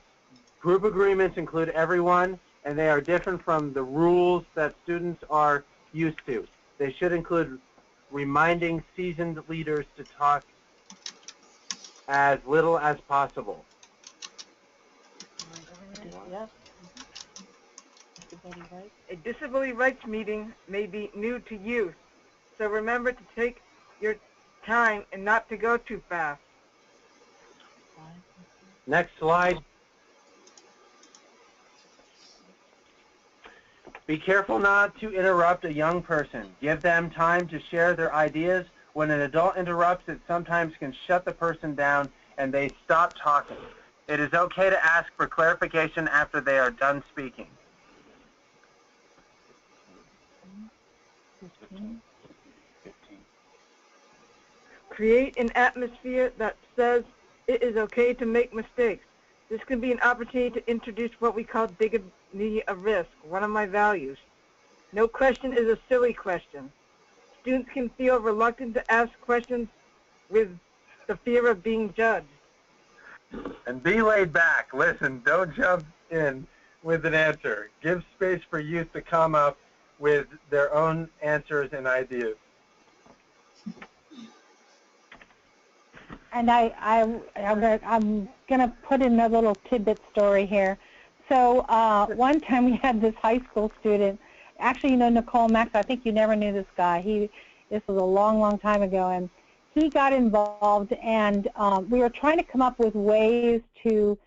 Group agreements include everyone, and they are different from the rules that students are used to. They should include reminding seasoned leaders to talk as little as possible. A disability rights meeting may be new to youth, so remember to take your time and not to go too fast. Next slide. Be careful not to interrupt a young person. Give them time to share their ideas. When an adult interrupts, it sometimes can shut the person down and they stop talking. It is okay to ask for clarification after they are done speaking. 15. Create an atmosphere that says it is okay to make mistakes. This can be an opportunity to introduce what we call dignity of risk, one of my values. No question is a silly question. Students can feel reluctant to ask questions with the fear of being judged. And be laid back. Listen, don't jump in with an answer. Give space for youth to come up with their own answers and ideas. And I'm gonna put in a little tidbit story here. So one time we had this high school student. Actually, Nicole, Max, I think you never knew this guy. This was a long, long time ago, and he got involved, and we were trying to come up with ways to.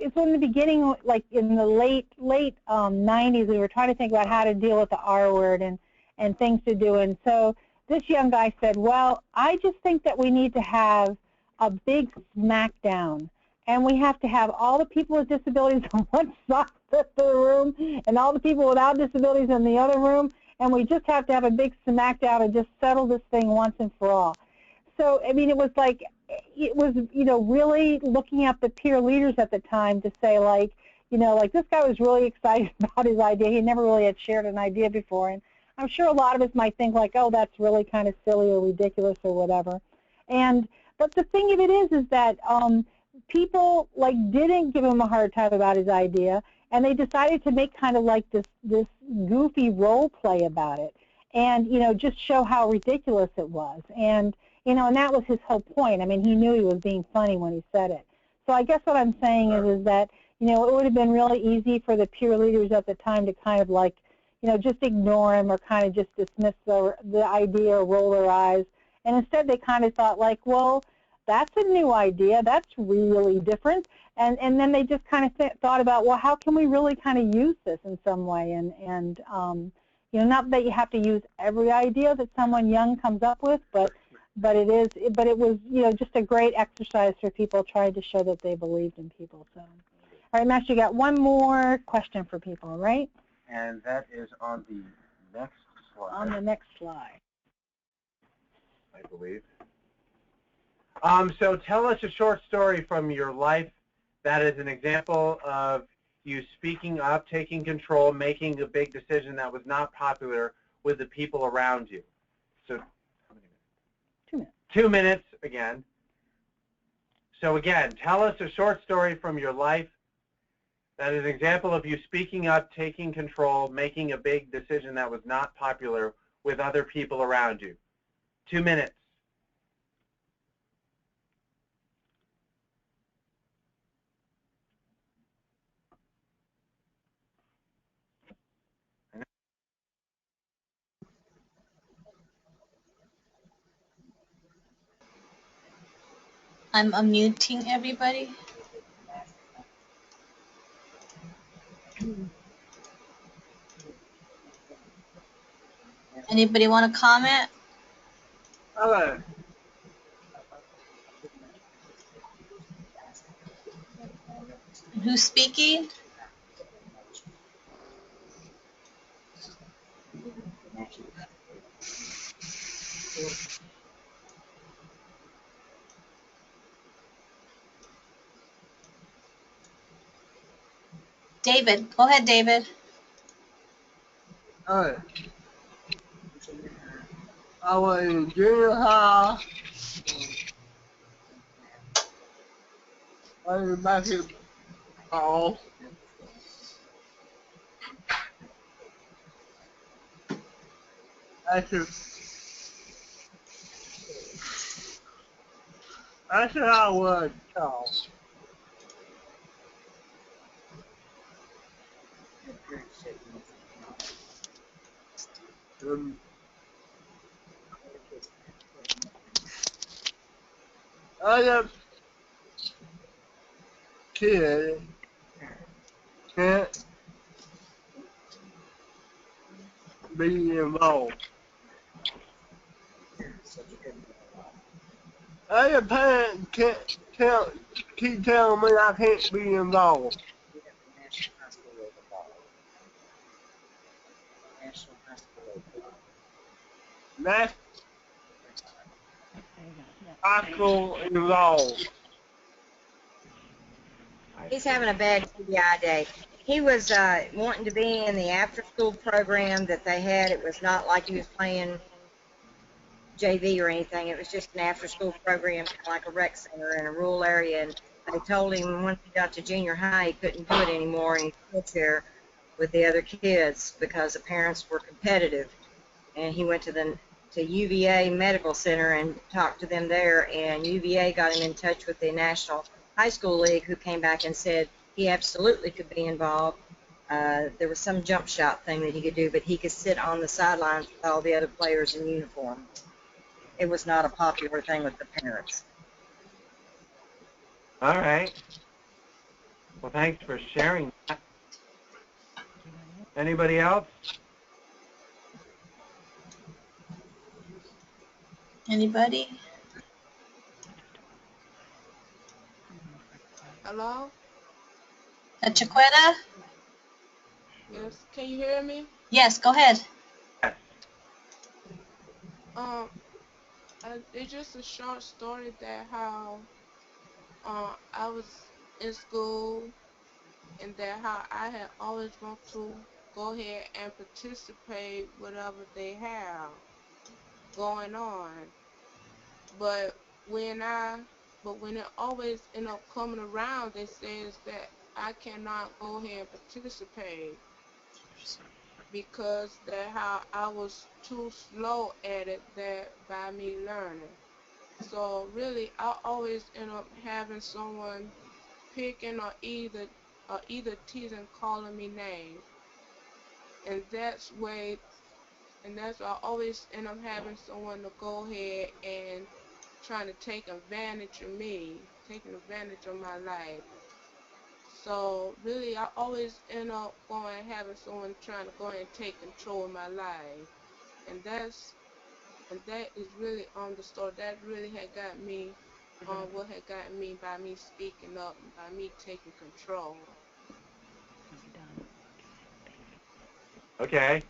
It's in the beginning, like in the late 90s, we were trying to think about how to deal with the R word and things to do. And so this young guy said, well, I just think that we need to have a big smackdown, and we have to have all the people with disabilities on one side of the room and all the people without disabilities in the other room, and we just have to have a big smackdown and just settle this thing once and for all. So, I mean, it was, really looking at the peer leaders at the time to say, like this guy was really excited about his idea. He never really had shared an idea before, and I'm sure a lot of us might think like, oh, that's really kind of silly or ridiculous or whatever. But the thing of it is that people like didn't give him a hard time about his idea, and they decided to make kind of like this goofy role play about it, and just show how ridiculous it was. And and that was his whole point. I mean, he knew he was being funny when he said it. So I guess what I'm saying is that it would have been really easy for the peer leaders at the time to kind of like just ignore him or kind of just dismiss the idea or roll their eyes. And instead they kind of thought like, well, that's a new idea. That's really different. And then they just kind of thought about, well, how can we really kind of use this in some way? And not that you have to use every idea that someone young comes up with, but it was just a great exercise for people trying to show that they believed in people. So, all right, Master, you got one more question for people, right? And that is on the next slide. On the next slide. I believe. So tell us a short story from your life that is an example of you speaking up, taking control, making a big decision that was not popular with the people around you. So how many minutes? 2 minutes. 2 minutes again. So again, tell us a short story from your life that is an example of you speaking up, taking control, making a big decision that was not popular with other people around you. 2 minutes. I'm unmuting everybody. Anybody want to comment? Hello. Who's speaking? David. Go ahead, David. Oh. I was in junior high. I was basketball. That's what I was taught. Other kid can't be involved. Other parents can't keep telling me I can't be involved. That's high school involved. He's having a bad TBI day. He was wanting to be in the after-school program that they had. It was not like he was playing JV or anything. It was just an after-school program, kind of like a rec center in a rural area. And they told him once he got to junior high, he couldn't do it anymore, and he could there with the other kids because the parents were competitive. And he went to UVA Medical Center and talked to them there, and UVA got him in touch with the National High School League, who came back and said he absolutely could be involved. There was some jump shot thing that he could do, but he could sit on the sidelines with all the other players in uniform. It was not a popular thing with the parents. All right. Well, thanks for sharing that. Anybody else? Anybody? Hello? Chiquetta? Yes, can you hear me? Yes, go ahead. It's just a short story that how I was in school and that how I had always want to go ahead and participate whatever they have going on. But when I But when it always end up coming around, it says that I cannot go ahead and participate because that how I was too slow at it that by me learning. So really, I always end up having someone picking or either teasing, calling me names, and that's why I always end up having someone to go ahead and trying to take advantage of me, taking advantage of my life. So really, I always end up going having someone trying to go ahead and take control of my life, and that is really the story that really had got me what had gotten me by me speaking up, by me taking control. Okay.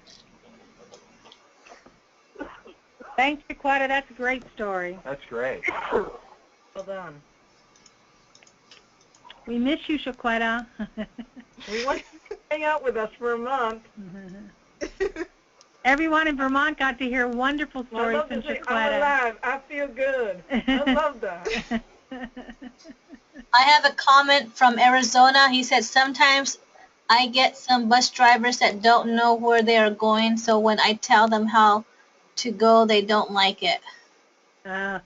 Thanks, Shaquetta. That's a great story. That's great. Well done. We miss you, Shaquetta. We want you to hang out with us for a month. Everyone in Vermont got to hear wonderful stories from Shaquetta. I'm alive. I feel good. I love that. I have a comment from Arizona. He said, sometimes I get some bus drivers that don't know where they are going, so when I tell them how to go, they don't like it. Oh.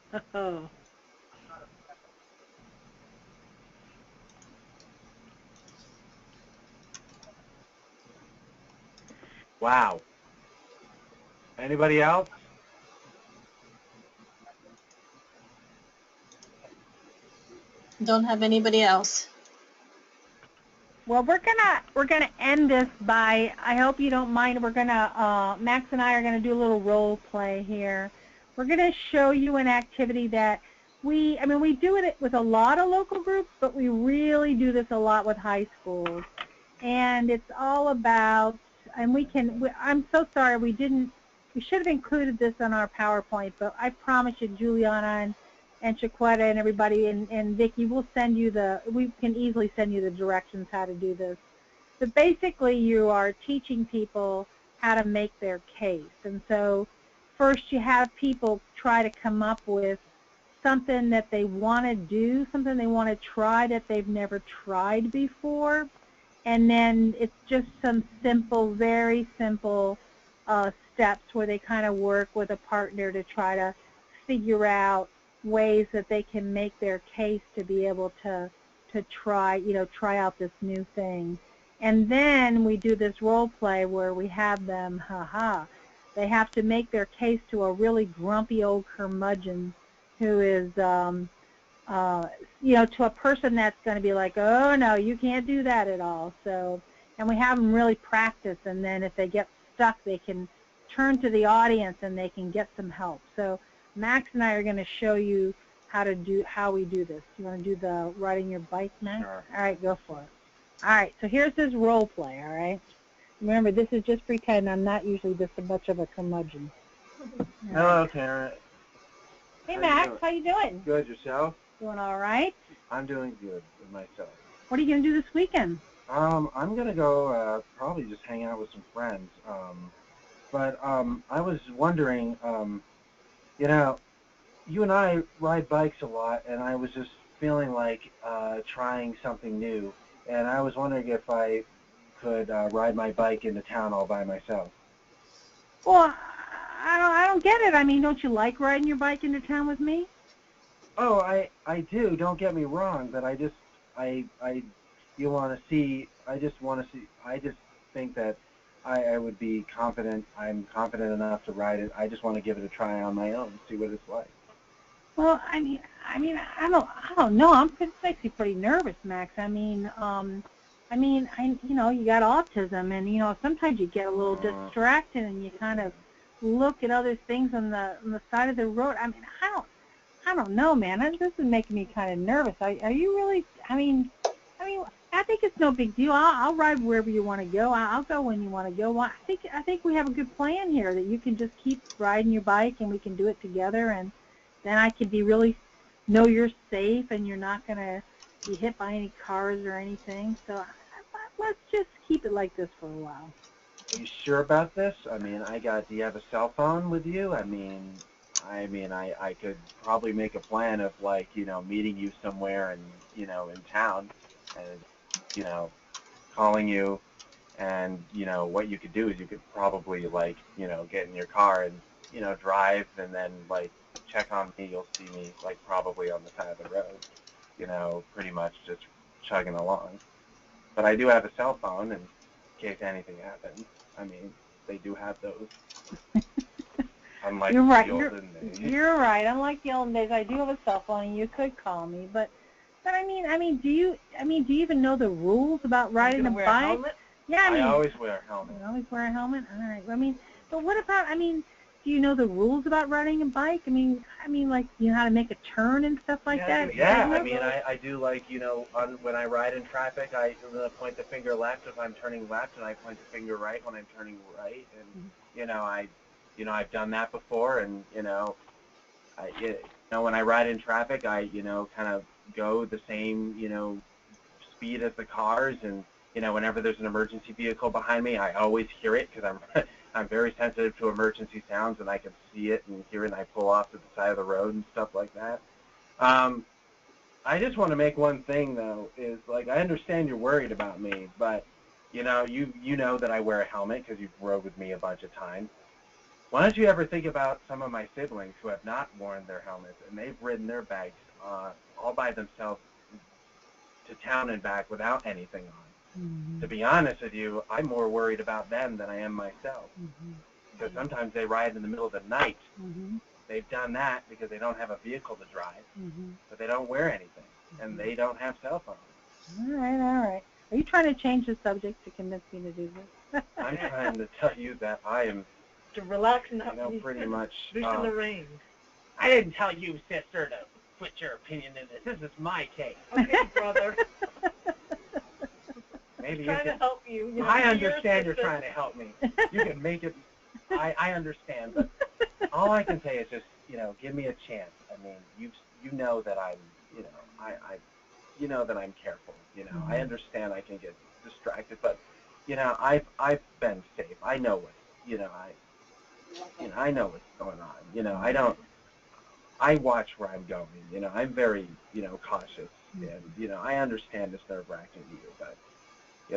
Wow. Anybody else? Don't have anybody else. Well, we're gonna end this by, I hope you don't mind, we're gonna Max and I are gonna do a little role play here. We're gonna show you an activity that we do it with a lot of local groups, but we really do this a lot with high schools. And it's all about, and I'm so sorry we should have included this on our PowerPoint, but I promise you, Juliana and Shaquetta and everybody and Vicki, we can easily send you the directions how to do this. But basically you are teaching people how to make their case. And so first you have people try to come up with something that they want to do, something they want to try that they've never tried before. And then it's just some simple, very simple steps where they kind of work with a partner to try to figure out ways that they can make their case to be able to try out this new thing. And then we do this role play where we have them, they have to make their case to a really grumpy old curmudgeon who is, to a person that's going to be like, oh no, you can't do that at all. So, and we have them really practice, and then if they get stuck, they can turn to the audience and they can get some help. So Max and I are going to show you how we do this. You want to do the riding your bike, Max? Sure. All right, go for it. All right, so here's this role play, all right? Remember, this is just pretend. I'm not usually this much of a curmudgeon. Hello, Karen. Hey, Max, how you doing? Good, yourself? Doing all right? I'm doing good with myself. What are you going to do this weekend? I'm going to go probably just hang out with some friends. But I was wondering, you and I ride bikes a lot, and I was just feeling like trying something new. And I was wondering if I could ride my bike into town all by myself. Well, I don't get it. I mean, don't you like riding your bike into town with me? Oh, I do. Don't get me wrong, but I just think that I would be confident. I'm confident enough to ride it. I just want to give it a try on my own, see what it's like. Well, I mean, I don't know. It makes me pretty nervous, Max. You got autism, and sometimes you get a little distracted, and you kind of look at other things on the side of the road. I mean, I don't know, man. This is making me kind of nervous. Are you really? I think it's no big deal. I'll ride wherever you want to go. I'll go when you want to go. I think we have a good plan here that you can just keep riding your bike, and we can do it together, and then I could know you're safe and you're not going to be hit by any cars or anything. So let's just keep it like this for a while. Are you sure about this? I mean, do you have a cell phone with you? I mean, I mean, I could probably make a plan of, like, meeting you somewhere in town and, calling you. And, what you could do is you could probably, like, get in your car and, drive and then, like, check on me. You'll see me, like, probably on the side of the road, pretty much just chugging along. But I do have a cell phone in case anything happens. I mean, they do have those. Unlike You're right. the olden days. You're right. Unlike the olden days, I do have a cell phone, and you could call me. But I mean, do you even know the rules about riding a bike? A helmet? Yeah, I always wear a helmet. You always wear a helmet? All right. I mean, but what about, do you know the rules about riding a bike? I mean, like, how to make a turn and stuff like that? Yeah, I mean, I do, like, when I ride in traffic, I point the finger left if I'm turning left, and I point the finger right when I'm turning right. And, I've done that before, and, when I ride in traffic, I, kind of go the same, speed as the cars, and, whenever there's an emergency vehicle behind me, I always hear it because I'm very sensitive to emergency sounds, and I can see it and hear it, and I pull off to the side of the road and stuff like that. I just want to make one thing, though, is, like, I understand you're worried about me, but, you know that I wear a helmet because you've rode with me a bunch of times. Why don't you ever think about some of my siblings who have not worn their helmets, and they've ridden their bikes all by themselves to town and back without anything on. Mm-hmm. To be honest with you, I'm more worried about them than I am myself. Mm-hmm. Because sometimes they ride in the middle of the night. Mm-hmm. They've done that because they don't have a vehicle to drive, but they don't wear anything, and they don't have cell phones. All right. Are you trying to change the subject to convince me to do this? I'm trying to tell you that I am... To relax and pretty much... loosen the reins. I didn't tell you, sister, to put your opinion in this. This is my case. Okay, brother. Maybe trying to help you. I understand you're trying to help me. You can make it. I understand, but all I can say is just, give me a chance. I mean, you know that I'm, you know that I'm careful. I understand I can get distracted, but, I've been safe. I know what's, I know what's going on. I watch where I'm going. I'm very, cautious, and, I understand it's nerve-wracking to you, but,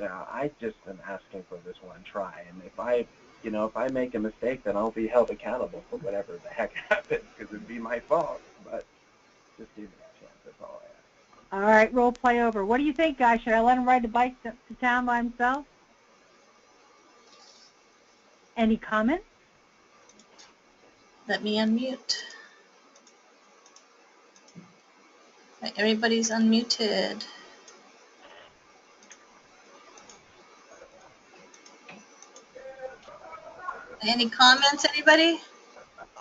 I just am asking for this one try, and if I make a mistake, then I'll be held accountable for whatever the heck happens, because it'd be my fault, but just give me a chance, that's all I ask. All right, role play over. What do you think, guys? Should I let him ride the bike to town by himself? Any comments? Let me unmute. Right, everybody's unmuted. Any comments, anybody?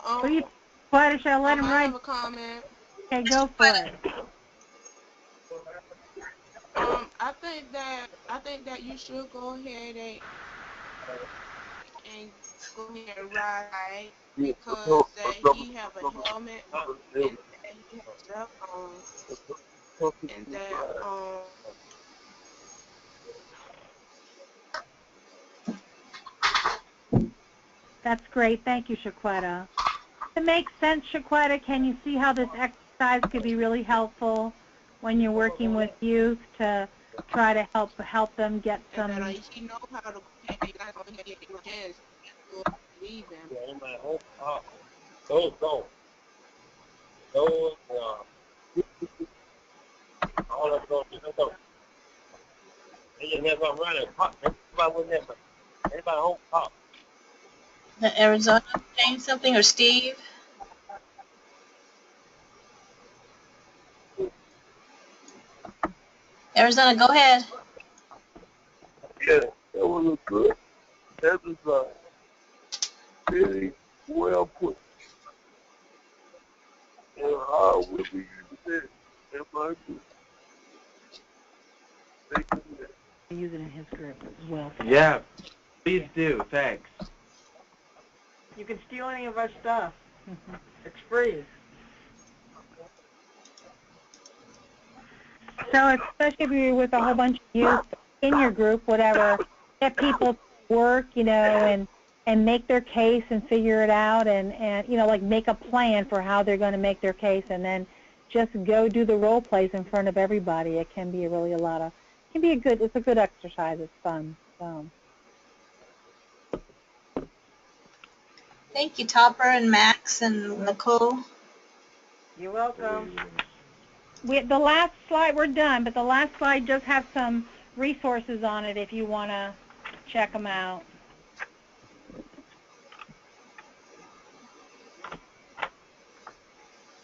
What do you think? Why should I let him ride? I have a comment. Okay, go for it. I think that you should go ahead and go ahead and ride because that he have a helmet and that he has cell phone and that That's great. Thank you, Shaquetta. It makes sense, Shaquetta. Can you see how this exercise could be really helpful when you're working with youth to try to help them get some... And that he knows how to leave him. Arizona saying something, or Steve? Arizona, go ahead. Yeah, that was good. That was very well put. And I will be using that in my group. Use it in his group as well. Yeah, please do. Thanks. You can steal any of our stuff. It's free. So especially if you're with a whole bunch of youth in your group, whatever, get people to work, and and make their case and figure it out, and you know, like make a plan for how they're going to make their case, and then just go do the role plays in front of everybody. It can be really it's a good exercise. It's fun. So. Thank you, Topper and Max and Nicole. You're welcome. The last slide, we're done, but the last slide does have some resources on it if you want to check them out.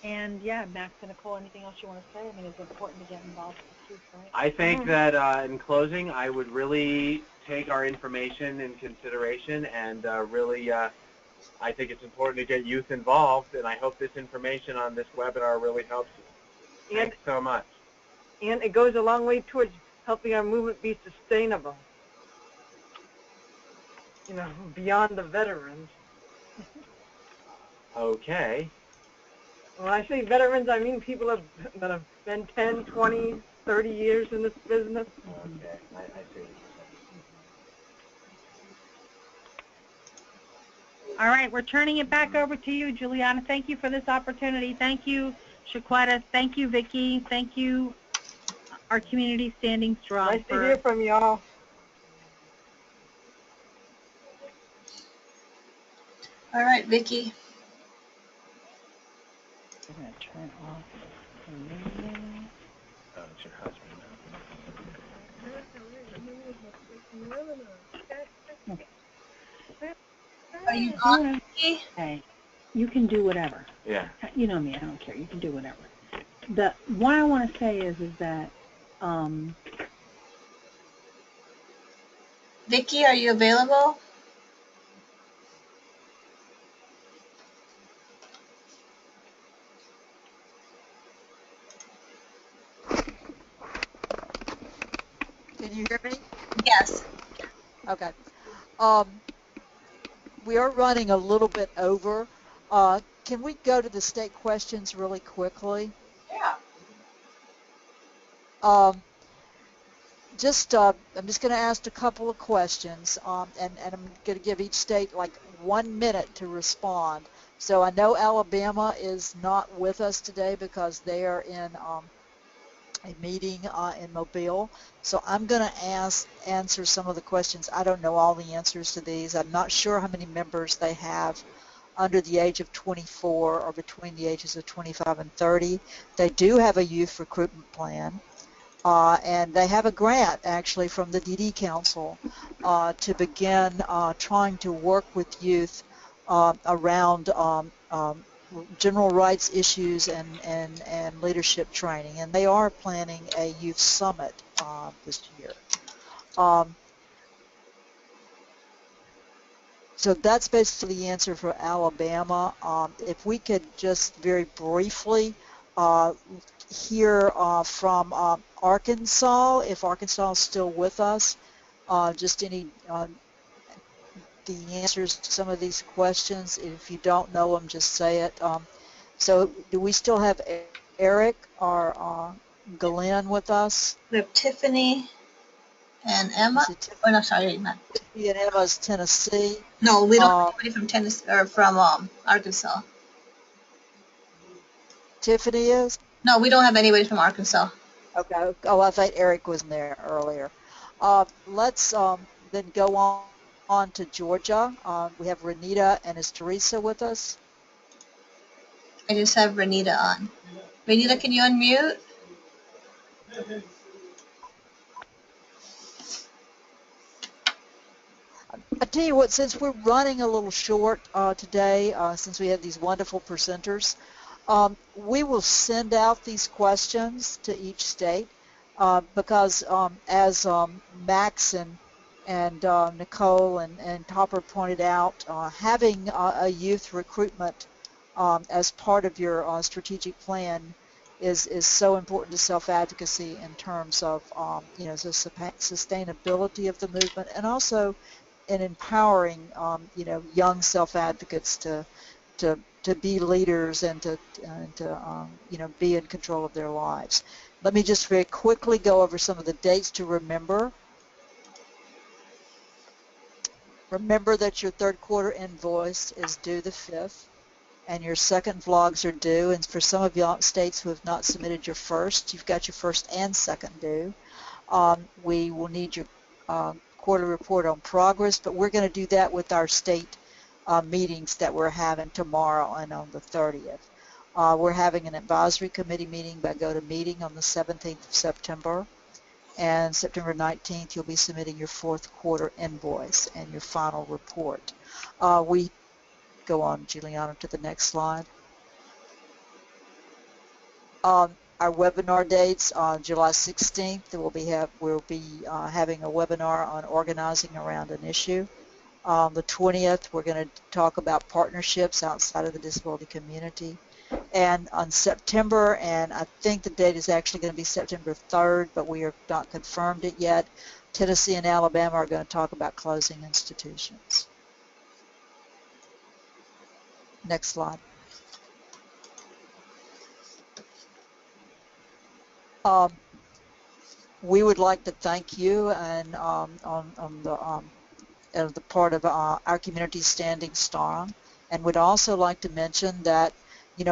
And yeah, Max and Nicole, anything else you want to say? I mean, it's important to get involved with the youth, right? I think that in closing, I would really take our information in consideration, and really, I think it's important to get youth involved, and I hope this information on this webinar really helps you. Thanks so much. And it goes a long way towards helping our movement be sustainable. You know, beyond the veterans. Okay. When I say veterans, I mean people that have been 10, 20, 30 years in this business. Okay, I see. All right, we're turning it back over to you, Juliana. Thank you for this opportunity. Thank you, Shaquetta. Thank you, Vicki. Thank you, our community standing strong. Nice to hear from y'all. All right, Vicki. I'm going to turn off the meeting. Oh, it's your husband. Okay. Are you on, Vicki? Hey, you can do whatever. Yeah. You know me, I don't care. You can do whatever. What I want to say is that Vicki, are you available? Can you hear me? Yes. Okay. We are running a little bit over. Can we go to the state questions really quickly? Yeah. I'm just going to ask a couple of questions, and I'm going to give each state like 1 minute to respond. So I know Alabama is not with us today because they are in a meeting in Mobile. So I'm going to answer some of the questions. I don't know all the answers to these. I'm not sure how many members they have under the age of 24 or between the ages of 25 and 30. They do have a youth recruitment plan. And they have a grant actually from the DD Council to begin trying to work with youth around general rights issues and leadership training. And they are planning a youth summit this year. So that's basically the answer for Alabama. If we could just very briefly hear from Arkansas, if Arkansas is still with us, just any the answers to some of these questions. If you don't know them, just say it. So do we still have Eric or Glenn with us? We have Tiffany and Emma. Oh, no, sorry, not. Tiffany and Emma's Tennessee. No, we don't have anybody from Tennessee or from Arkansas. Tiffany is? No, we don't have anybody from Arkansas. Okay. Oh, I thought Eric was in there earlier. Let's then go on to Georgia. We have Renita, and is Teresa with us? I just have Renita on. Renita, can you unmute? I tell you what, since we're running a little short today, since we have these wonderful presenters, we will send out these questions to each state because as Max and Nicole and Topper pointed out, having a youth recruitment as part of your strategic plan is so important to self-advocacy in terms of the sustainability of the movement, and also in empowering young self-advocates to be leaders and to be in control of their lives. Let me just very quickly go over some of the dates to remember. Remember that your third quarter invoice is due the 5th, and your second vlogs are due. And for some of y'all states who have not submitted your first, you've got your first and second due. We will need your quarterly report on progress, but we're going to do that with our state meetings that we're having tomorrow and on the 30th. We're having an advisory committee meeting by GoToMeeting on the 17th of September. And September 19th, you'll be submitting your fourth quarter invoice and your final report. We go on, Juliana, to the next slide. Our webinar dates on July 16th, we'll be having a webinar on organizing around an issue. On the 20th, we're going to talk about partnerships outside of the disability community. And on September, and I think the date is actually going to be September 3rd, but we are not confirmed it yet, Tennessee and Alabama are going to talk about closing institutions. Next slide. We would like to thank you and on the part of our community standing strong, and would also like to mention that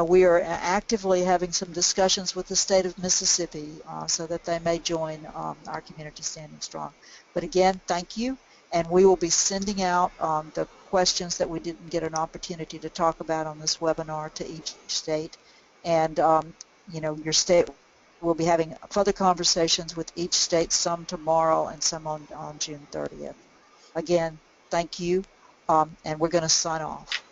we are actively having some discussions with the state of Mississippi so that they may join our community standing strong. But again, thank you, and we will be sending out the questions that we didn't get an opportunity to talk about on this webinar to each state, and your state will be having further conversations with each state, some tomorrow and some on June 30th. Again, thank you, and we're going to sign off.